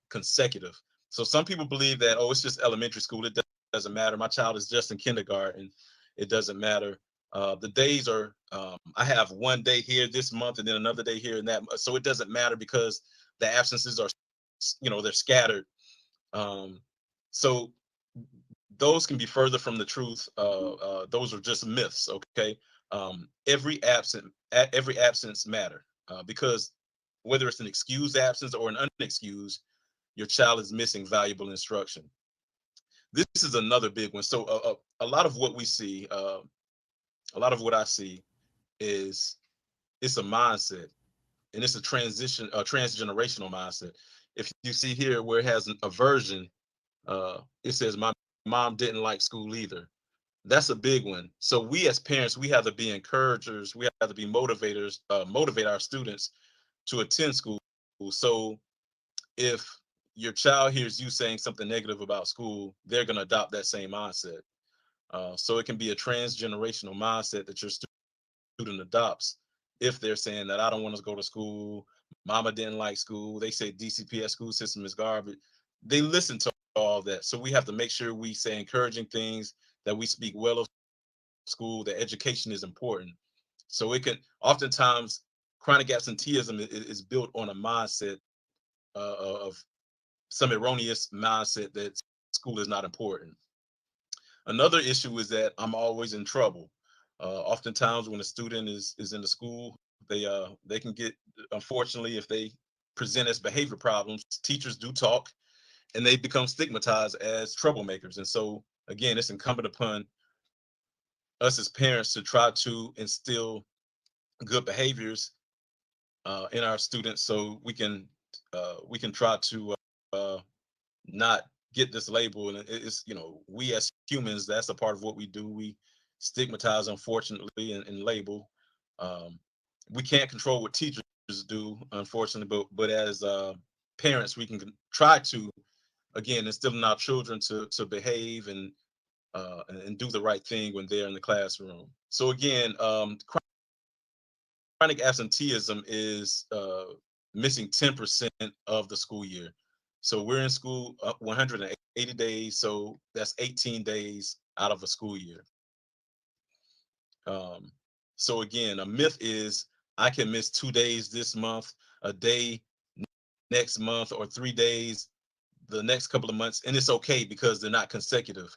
consecutive. So some people believe that, oh, it's just elementary school. It doesn't matter. My child is just in kindergarten. It doesn't matter. The days are, I have one day here this month and then another day here and that. So it doesn't matter because the absences are, they're scattered. So those can be further from the truth. Those are just myths. Okay. Every absence matter because whether it's an excused absence or an unexcused, your child is missing valuable instruction. This is another big one. So a lot of what we see, a lot of what I see is it's a mindset, and it's a transgenerational mindset. If you see here where it has an aversion, it says my mom didn't like school either. That's a big one. So we as parents, we have to be encouragers. We have to be motivators, motivate our students to attend school. So if your child hears you saying something negative about school, they're going to adopt that same mindset. So it can be a transgenerational mindset that your student adopts if they're saying that I don't want to go to school, mama didn't like school, they say DCPS school system is garbage. They listen to all that. So we have to make sure we say encouraging things, that we speak well of school, that education is important. So it can oftentimes chronic absenteeism is built on a mindset of some erroneous mindset that school is not important. Another issue is that I'm always in trouble. Oftentimes, when a student is in the school, they can get, unfortunately, if they present as behavior problems, teachers do talk, and they become stigmatized as troublemakers. And so, again, it's incumbent upon us as parents to try to instill good behaviors in our students, so we can try to not get this label. And it's, we as humans, that's a part of what we do. We stigmatize, unfortunately, and label. Um, we can't control what teachers do, unfortunately, but as parents, we can try to, again, instill in our children to behave and do the right thing when they're in the classroom. So again, chronic absenteeism is missing 10% of the school year. So we're in school 180 days, so that's 18 days out of a school year. Um, so again, a myth is I can miss 2 days this month, a day next month, or 3 days the next couple of months, and it's okay because they're not consecutive.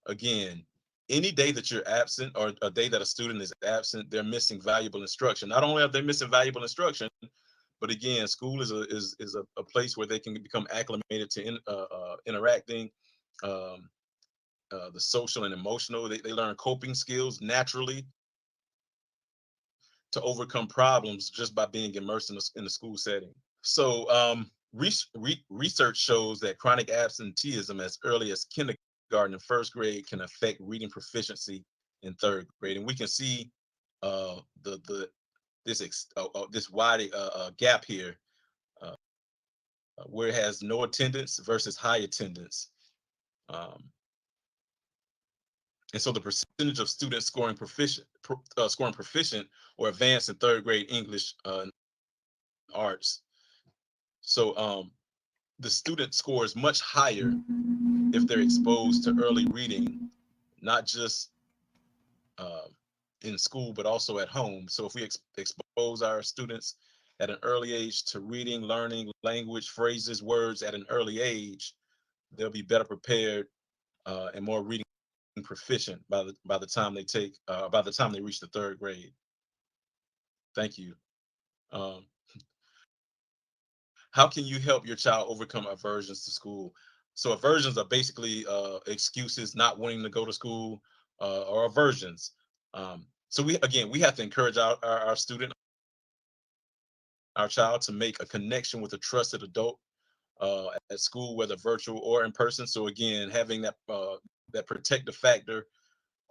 Again, any day that you're absent or a day that a student is absent, they're missing valuable instruction. Not only are they missing valuable instruction, but again, school is a place where they can become acclimated to interacting, um, the social and emotional. They learn coping skills naturally to overcome problems just by being immersed in the school setting. So research shows that chronic absenteeism as early as kindergarten and first grade can affect reading proficiency in third grade, and we can see the this wide gap here where it has no attendance versus high attendance. Um, and so the percentage of students scoring proficient or advanced in third grade English arts. So the student scores much higher if they're exposed to early reading, not just in school, but also at home. So if we expose our students at an early age to reading, learning language, phrases, words at an early age, they'll be better prepared and more reading proficient by the time they reach the third grade. Thank you. Um, how can you help your child overcome aversions to school? So aversions are basically excuses, not wanting to go to school, or aversions. So we have to encourage our student, our child, to make a connection with a trusted adult at school, whether virtual or in person. So again, having that protective factor.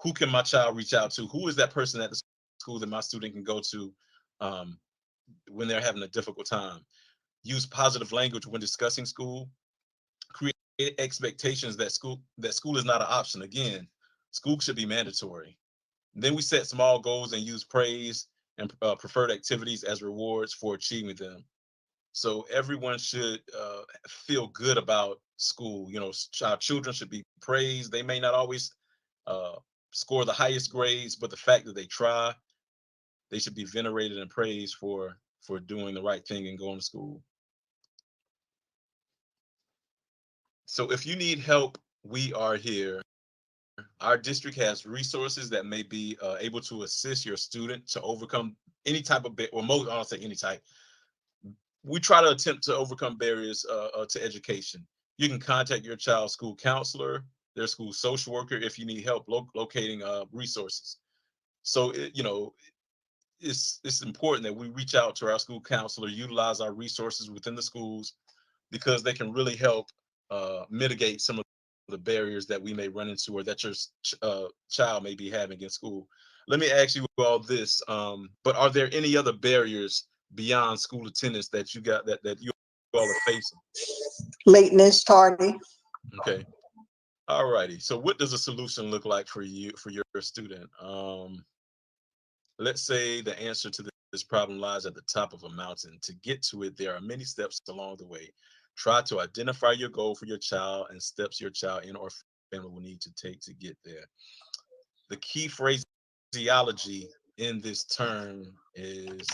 Who can my child reach out to? Who is that person at the school that my student can go to when they're having a difficult time? Use positive language when discussing school. Create expectations that school is not an option. Again, school should be mandatory. Then we set small goals and use praise and preferred activities as rewards for achieving them. So everyone should feel good about school. You know, our children should be praised. They may not always score the highest grades, but the fact that they try, they should be venerated and praised for doing the right thing and going to school. So if you need help, we are here. Our district has resources that may be able to assist your student to overcome any type of, or most, I don't say any type. We try to attempt to overcome barriers to education. You can contact your child's school counselor, their school social worker, if you need help locating resources. So, it's important that we reach out to our school counselor, utilize our resources within the schools, because they can really help mitigate some of the barriers that we may run into or that your child may be having in school. Let me ask you all this, but are there any other barriers beyond school attendance that you all are facing? Lateness, tardy. Okay. All righty. So what does a solution look like for you, for your student? Let's say the answer to this problem lies at the top of a mountain. To get to it, there are many steps along the way. Try to identify your goal for your child and steps your child and or family will need to take to get there. The key phraseology in this term is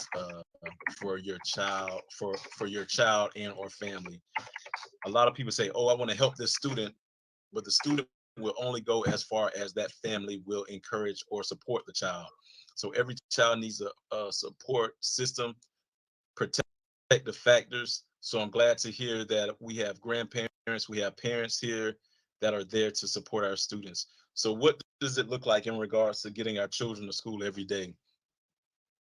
for your child, for your child and or family. A lot of people say, "Oh, I want to help this student," but the student will only go as far as that family will encourage or support the child. So every child needs a support system, protective factors. So I'm glad to hear that we have grandparents, we have parents here that are there to support our students. So what does it look like in regards to getting our children to school every day?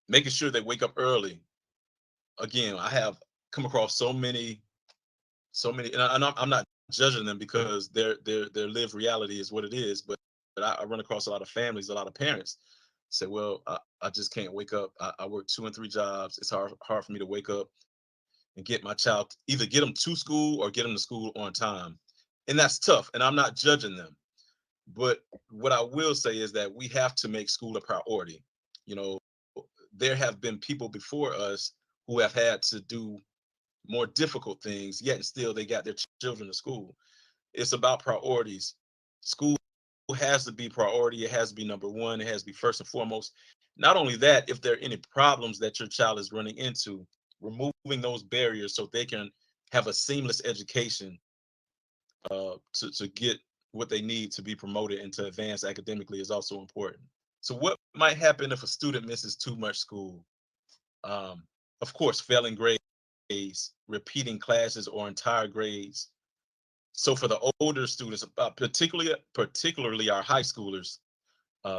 Making sure they wake up early. Again, I have come across so many, and I'm not judging them because their lived reality is what it is. But I run across a lot of families, a lot of parents say, "Well, I just can't wake up. I work 2 and 3 jobs. It's hard for me to wake up and get my child, either get them to school or get them to school on time." And that's tough. And I'm not judging them. But what I will say is that we have to make school a priority. You know, there have been people before us who have had to do more difficult things, yet and still they got their children to school. It's about priorities. School has to be priority. It has to be number one. It has to be first and foremost. Not only that, if there are any problems that your child is running into, removing those barriers so they can have a seamless education to get what they need to be promoted and to advance academically is also important. So what might happen if a student misses too much school? Of course, failing grades, repeating classes or entire grades. So for the older students, particularly our high schoolers,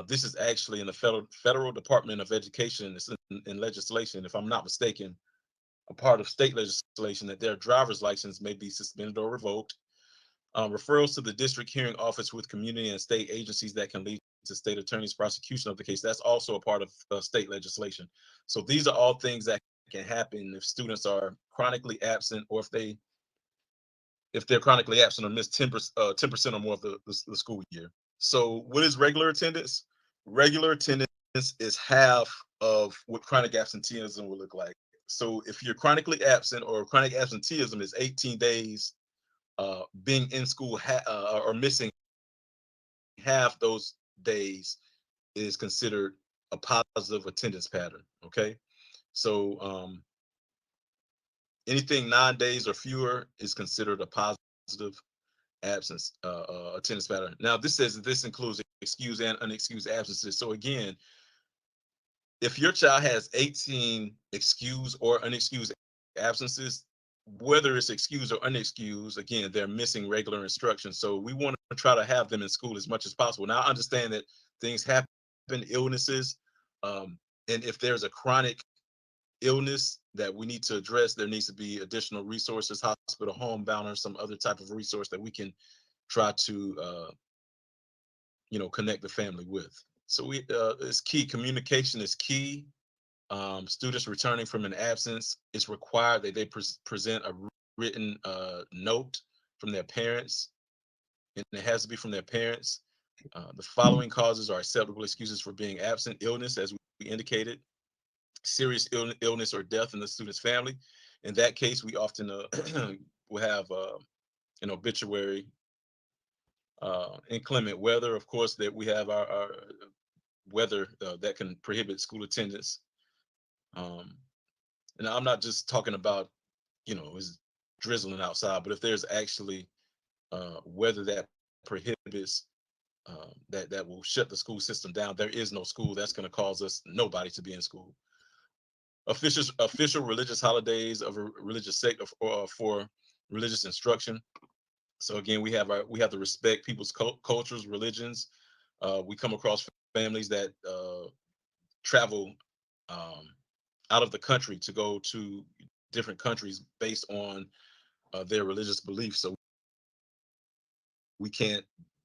this is actually in the federal Department of Education. It's in legislation, if I'm not mistaken, a part of state legislation, that their driver's license may be suspended or revoked. Referrals to the district hearing office with community and state agencies that can lead to state attorney's prosecution of the case. That's also a part of state legislation. So these are all things that can happen if students are chronically absent, or if they're chronically absent or miss 10% or more of the school year. So what is regular attendance? Regular attendance is half of what chronic absenteeism will look like. So if you're chronically absent, or chronic absenteeism is 18 days, being in school or missing half those days is considered a positive attendance pattern. Okay. So anything 9 days or fewer is considered a positive absence attendance pattern. Now this says that this includes excused and unexcused absences. So again, if your child has 18 excused or unexcused absences, whether it's excused or unexcused, again, they're missing regular instruction. So we want to try to have them in school as much as possible. Now, I understand that things happen, illnesses, and if there's a chronic illness that we need to address, there needs to be additional resources, hospital, homebound, or some other type of resource that we can try to, connect the family with. So it's key. Communication is key. Students returning from an absence, it's required that they present a written note from their parents, and it has to be from their parents. The following causes are acceptable excuses for being absent: illness, as we indicated, serious illness or death in the student's family. In that case, we often will have an obituary, inclement weather, of course, that we have our weather that can prohibit school attendance. And I'm not just talking about, it's drizzling outside, but if there's actually weather that prohibits, that will shut the school system down, there is no school. That's going to cause us nobody to be in school. Official religious holidays of a religious sect or for religious instruction. So again, we have to respect people's cultures, religions. We come across families that travel out of the country to go to different countries based on their religious beliefs. So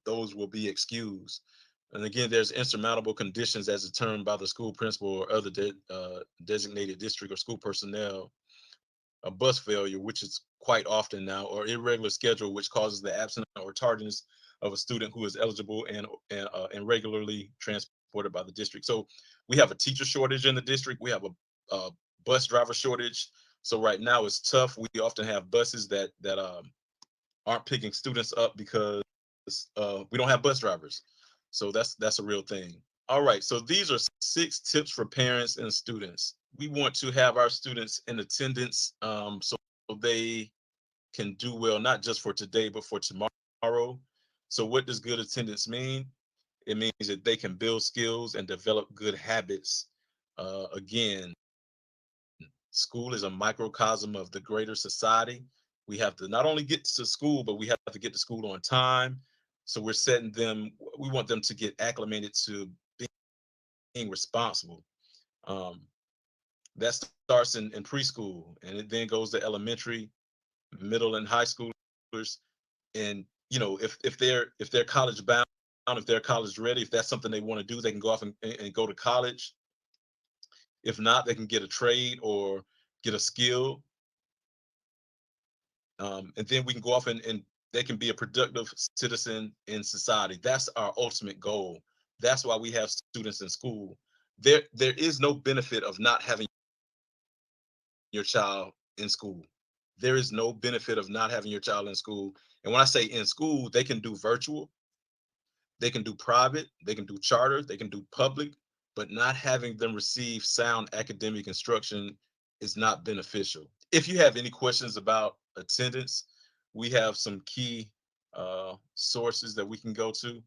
those will be excused. And again, there's insurmountable conditions as determined by the school principal or other designated district or school personnel. A bus failure, which is quite often now, or irregular schedule, which causes the absence or tardiness of a student who is eligible and regularly transported by the district. So we have a teacher shortage in the district. We have a bus driver shortage. So right now it's tough. We often have buses that aren't picking students up because we don't have bus drivers. So that's a real thing. All right, so these are 6 tips for parents and students. We want to have our students in attendance so they can do well, not just for today, but for tomorrow. So what does good attendance mean? It means that they can build skills and develop good habits. Again, school is a microcosm of the greater society. We have to not only get to school, but we have to get to school on time. So we want them to get acclimated to being responsible. That starts in preschool, and it then goes to elementary, middle, and high schoolers. And if they're college bound, if they're college ready, if that's something they want to do, they can go off and go to college. If not, they can get a trade or get a skill, and then we can go off and they can be a productive citizen in society. That's our ultimate goal. That's why we have students in school. There is no benefit of not having your child in school. There is no benefit of not having your child in school. And when I say in school, they can do virtual, they can do private, they can do charter, they can do public, but not having them receive sound academic instruction is not beneficial. If you have any questions about attendance, we have some key sources that we can go to.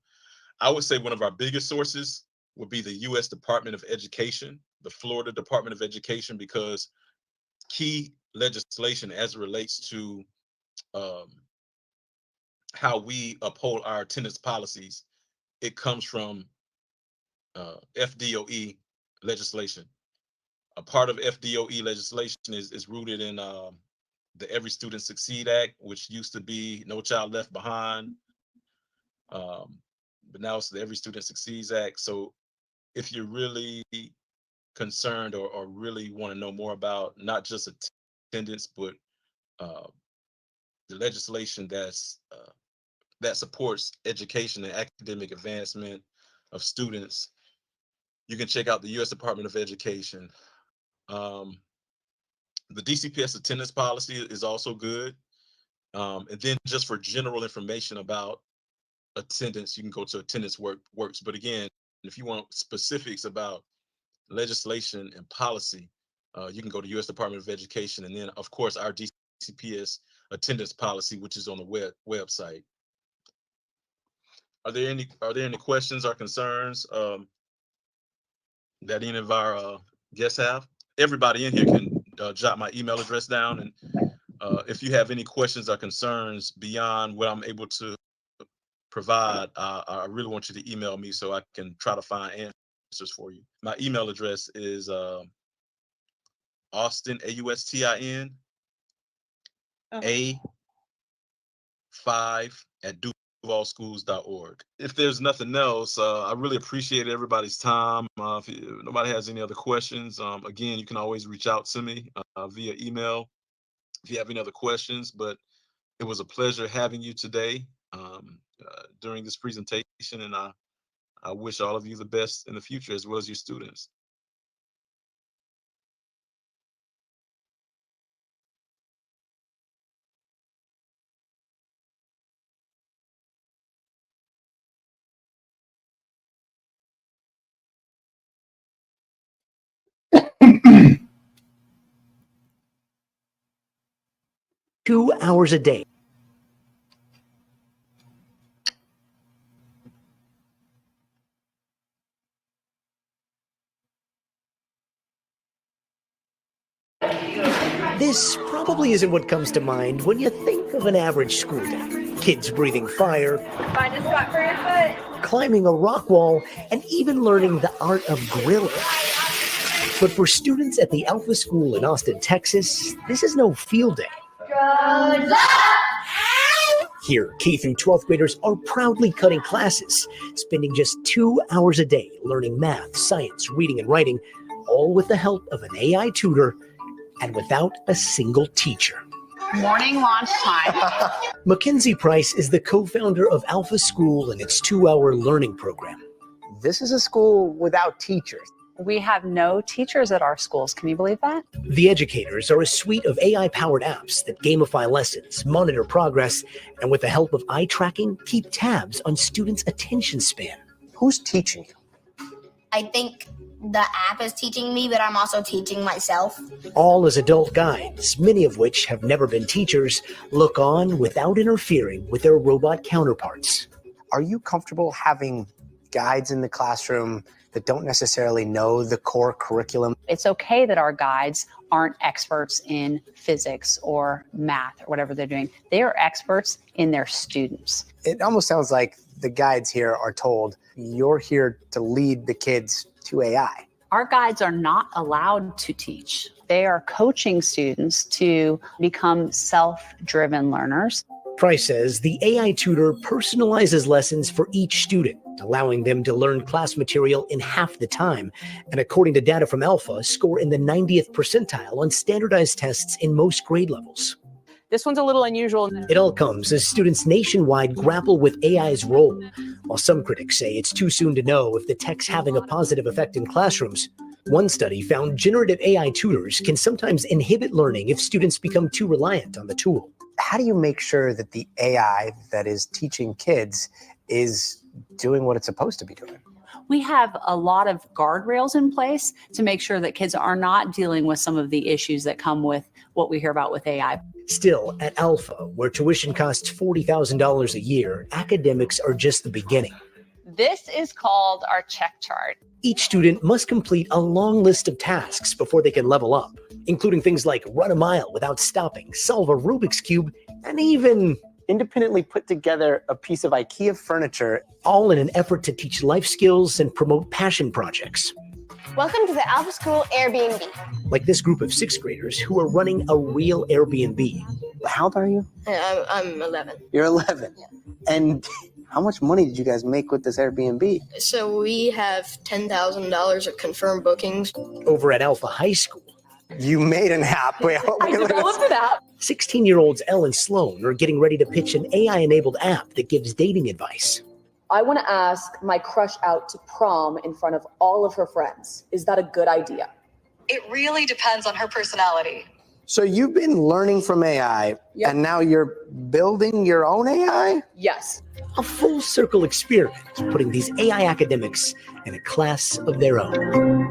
I would say one of our biggest sources would be the U.S. Department of Education, the Florida Department of Education, because key legislation as it relates to how we uphold our attendance policies, it comes from FDOE legislation. A part of FDOE legislation is rooted in the Every Student Succeed Act, which used to be No Child Left Behind, but now it's the Every Student Succeeds Act. So if you're really concerned or really want to know more about not just attendance, but the legislation that supports education and academic advancement of students, you can check out the U.S. Department of Education. The DCPS attendance policy is also good. And then just for general information about attendance, you can go to Attendance Works. But again, if you want specifics about legislation and policy, you can go to U.S. Department of Education, and then of course our DCPS attendance policy, which is on the website. Are there any questions or concerns that any of our guests have? Everybody in here can jot my email address down, and if you have any questions or concerns beyond what I'm able to provide, I really want you to email me so I can try to find answers for you. My email address is Austin, AUSTIN, A5@duvalschools.org. If there's nothing else, I really appreciate everybody's time. If nobody has any other questions, again, you can always reach out to me via email if you have any other questions. But it was a pleasure having you today during this presentation, and I wish all of you the best in the future as well as your students. Two hours a day. This probably isn't what comes to mind when you think of an average school day. Kids breathing fire, Find a spot for your foot. climbing a rock wall, and even learning the art of grilling. But for students at the Alpha School in Austin, Texas, this is no field day. Good luck! Here, K through 12th graders are proudly cutting classes, spending just 2 hours a day learning math, science, reading, and writing, all with the help of an AI tutor and without a single teacher. Morning launch time. Mackenzie Price is the co-founder of Alpha School and its 2-hour learning program. This is a school without teachers. We have no teachers at our schools. Can you believe that? The educators are a suite of AI-powered apps that gamify lessons, monitor progress, and with the help of eye tracking, keep tabs on students' attention span. Who's teaching you? I think the app is teaching me, but I'm also teaching myself. All as adult guides, many of which have never been teachers, look on without interfering with their robot counterparts. Are you comfortable having guides in the classroom that don't necessarily know the core curriculum? It's okay that our guides aren't experts in physics or math or whatever they're doing. They are experts in their students. It almost sounds like the guides here are told, you're here to lead the kids to AI. Our guides are not allowed to teach. They are coaching students to become self-driven learners. Price says the AI tutor personalizes lessons for each student, allowing them to learn class material in half the time, and according to data from Alpha, score in the 90th percentile on standardized tests in most grade levels. This one's a little unusual. It all comes as students nationwide grapple with AI's role, while some critics say it's too soon to know if the tech's having a positive effect in classrooms. One study found generative AI tutors can sometimes inhibit learning if students become too reliant on the tool. How do you make sure that the AI that is teaching kids is doing what it's supposed to be doing? We have a lot of guardrails in place to make sure that kids are not dealing with some of the issues that come with what we hear about with AI. Still, at Alpha, where tuition costs $40,000 a year, academics are just the beginning. This is called our check chart. Each student must complete a long list of tasks before they can level up, including things like run a mile without stopping, solve a Rubik's Cube, and even independently put together a piece of IKEA furniture, all in an effort to teach life skills and promote passion projects. Welcome to the Alpha School Airbnb. Like this group of 6th graders who are running a real Airbnb. How old are you? I'm 11. You're 11. Yeah. And how much money did you guys make with this Airbnb? So we have $10,000 of confirmed bookings. Over at Alpha High School. You made an app. Wait, I developed an app. 16-year-olds Elle and Sloan are getting ready to pitch an AI-enabled app that gives dating advice. I want to ask my crush out to prom in front of all of her friends. Is that a good idea? It really depends on her personality. So you've been learning from AI, and now you're building your own AI? Yes. A full circle experiment, putting these AI academics in a class of their own.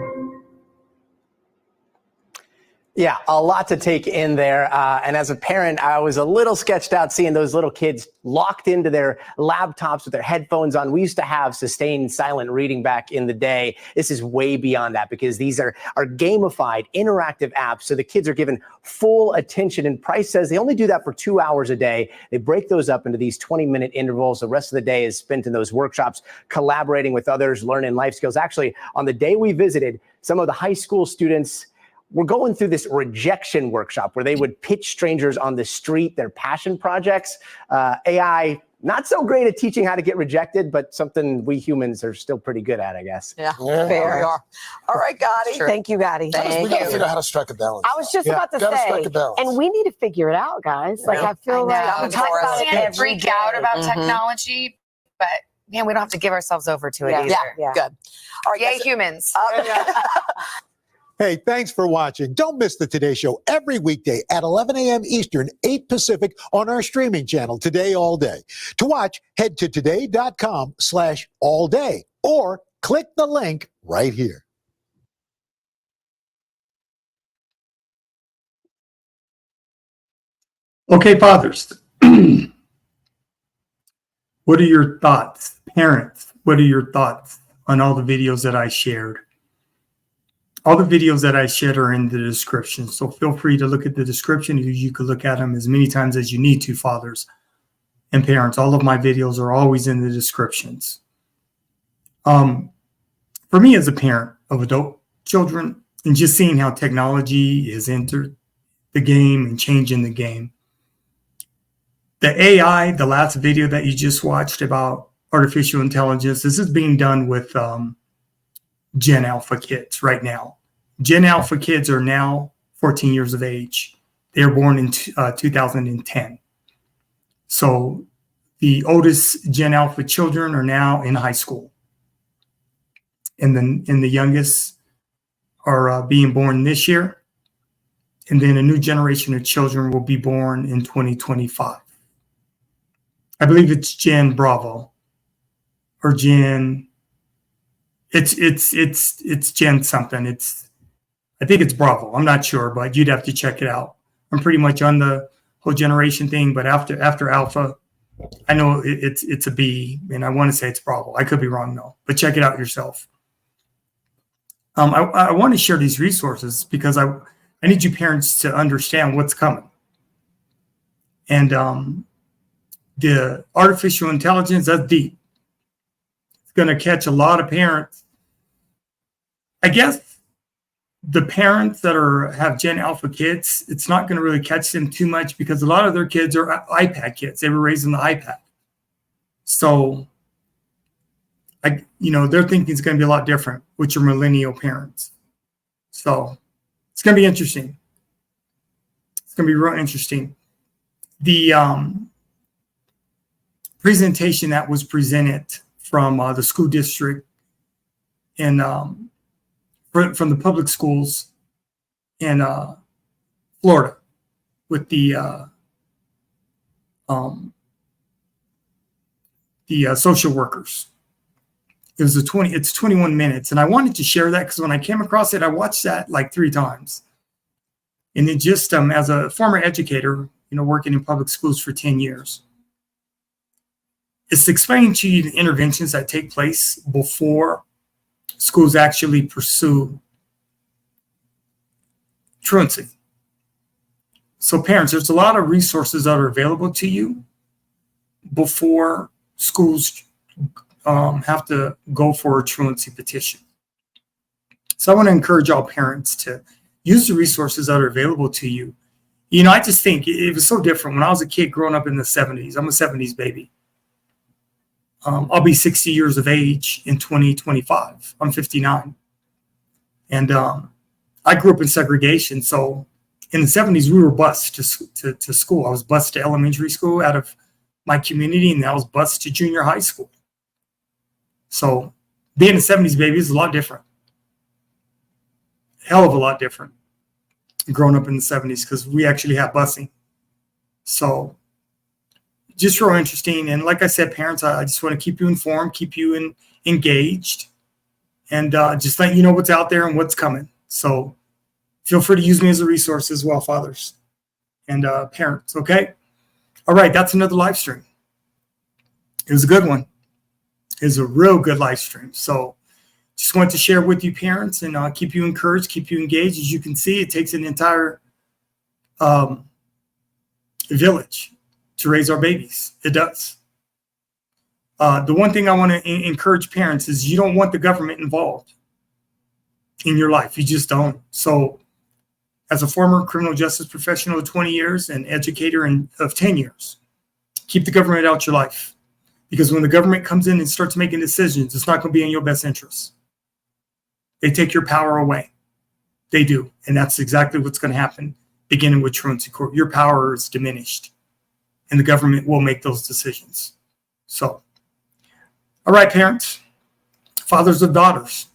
Yeah, a lot to take in there. And as a parent, I was a little sketched out seeing those little kids locked into their laptops with their headphones on. We used to have sustained silent reading back in the day. This is way beyond that because these are gamified, interactive apps. So the kids are given full attention. And Price says they only do that for 2 hours a day. They break those up into these 20-minute intervals. The rest of the day is spent in those workshops, collaborating with others, learning life skills. Actually, on the day we visited, some of the high school students we're going through this rejection workshop where they would pitch strangers on the street their passion projects. AI, not so great at teaching how to get rejected, but something we humans are still pretty good at, I guess. Yeah, fair. We are. All right, Gotti. Sure. Thank you, Gotti. We got to figure out how to strike a balance. I was just about to say, and we need to figure it out, guys. Like, I feel like we talk about it every freak out about day. technology, but man, we don't have to give ourselves over to it either. Yeah. Good. All right, Yay, humans. Hey, thanks for watching. Don't miss the Today Show every weekday at 11 a.m. Eastern, 8 Pacific on our streaming channel, Today All Day. To watch, head to today.com/allday or click the link right here. Okay, fathers. What are your thoughts? Parents, what are your thoughts on all the videos that I shared? All the videos that I shared are in the description, so feel free to look at the description. You can look at them as many times as you need to, fathers and parents. All of my videos are always in the descriptions. For me as a parent of adult children, and just seeing how technology has entered the game and changing the game, the AI, the last video that you just watched about artificial intelligence, this is being done with Gen Alpha kids right now. Gen Alpha kids are now 14 years of age. They were born in 2010. So the oldest Gen Alpha children are now in high school. And the youngest are being born this year. And then a new generation of children will be born in 2025. I believe it's Gen Bravo or Gen. It's Gen something. I think it's Bravo. I'm not sure, but you'd have to check it out. I'm pretty much on the whole generation thing, but after Alpha, I know it's a B, and I want to say it's Bravo. I could be wrong though, but check it out yourself. I want to share these resources because I need you parents to understand what's coming. And the artificial intelligence, that's deep. It's going to catch a lot of parents. I guess the parents that have Gen Alpha kids, it's not going to really catch them too much because a lot of their kids are iPad kids. They were raised on the iPad. So, their thinking is going to be a lot different with your millennial parents. So it's going to be interesting. It's going to be real interesting. The presentation that was presented from the school district and from the public schools in Florida with the social workers. It's 21 minutes, and I wanted to share that because when I came across it, I watched that like 3 times. And it just as a former educator, working in public schools for 10 years. It's explaining to you the interventions that take place before schools actually pursue truancy. So parents, there's a lot of resources that are available to you before schools have to go for a truancy petition. So I want to encourage all parents to use the resources that are available to you. I just think it was so different when I was a kid growing up in the 70s. I'm a 70s baby. I'll be 60 years of age in 2025. I'm 59. And I grew up in segregation. So in the 70s, we were bused to school. I was bused to elementary school out of my community, and I was bused to junior high school. So being a 70s baby is a lot different. Hell of a lot different growing up in the 70s because we actually have busing. So just real interesting. And like I said, parents, I just want to keep you informed, keep you engaged, and just let you know what's out there and what's coming. So Feel free to use me as a resource as well, fathers and parents, okay? All right, that's another live stream. It was a good one. It was a real good live stream. So just wanted to share with you parents and keep you encouraged, keep you engaged. As you can see, it takes an entire village to raise our babies. It does. The one thing I want to encourage parents is you don't want the government involved in your life. You just don't. So as a former criminal justice professional of 20 years and educator of 10 years, keep the government out your life. Because when the government comes in and starts making decisions, it's not going to be in your best interest. They take your power away. They do. And that's exactly what's going to happen, beginning with Truancy Court. Your power is diminished, and the government will make those decisions. So, all right, parents, fathers of daughters,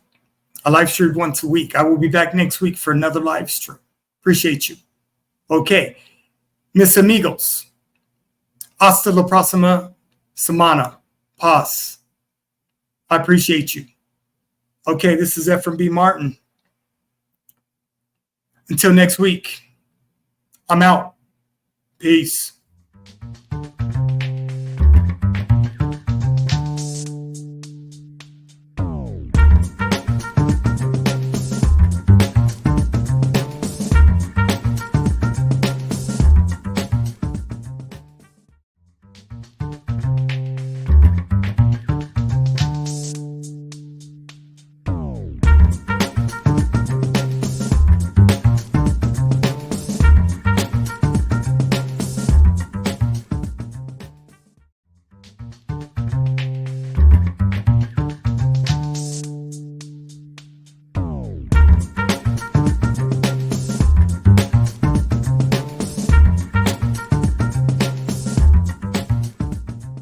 I live stream once a week. I will be back next week for another live stream. Appreciate you. Okay. Mis amigos. Hasta la próxima semana. Paz. I appreciate you. Okay, this is Ephraim B. Martin. Until next week, I'm out. Peace.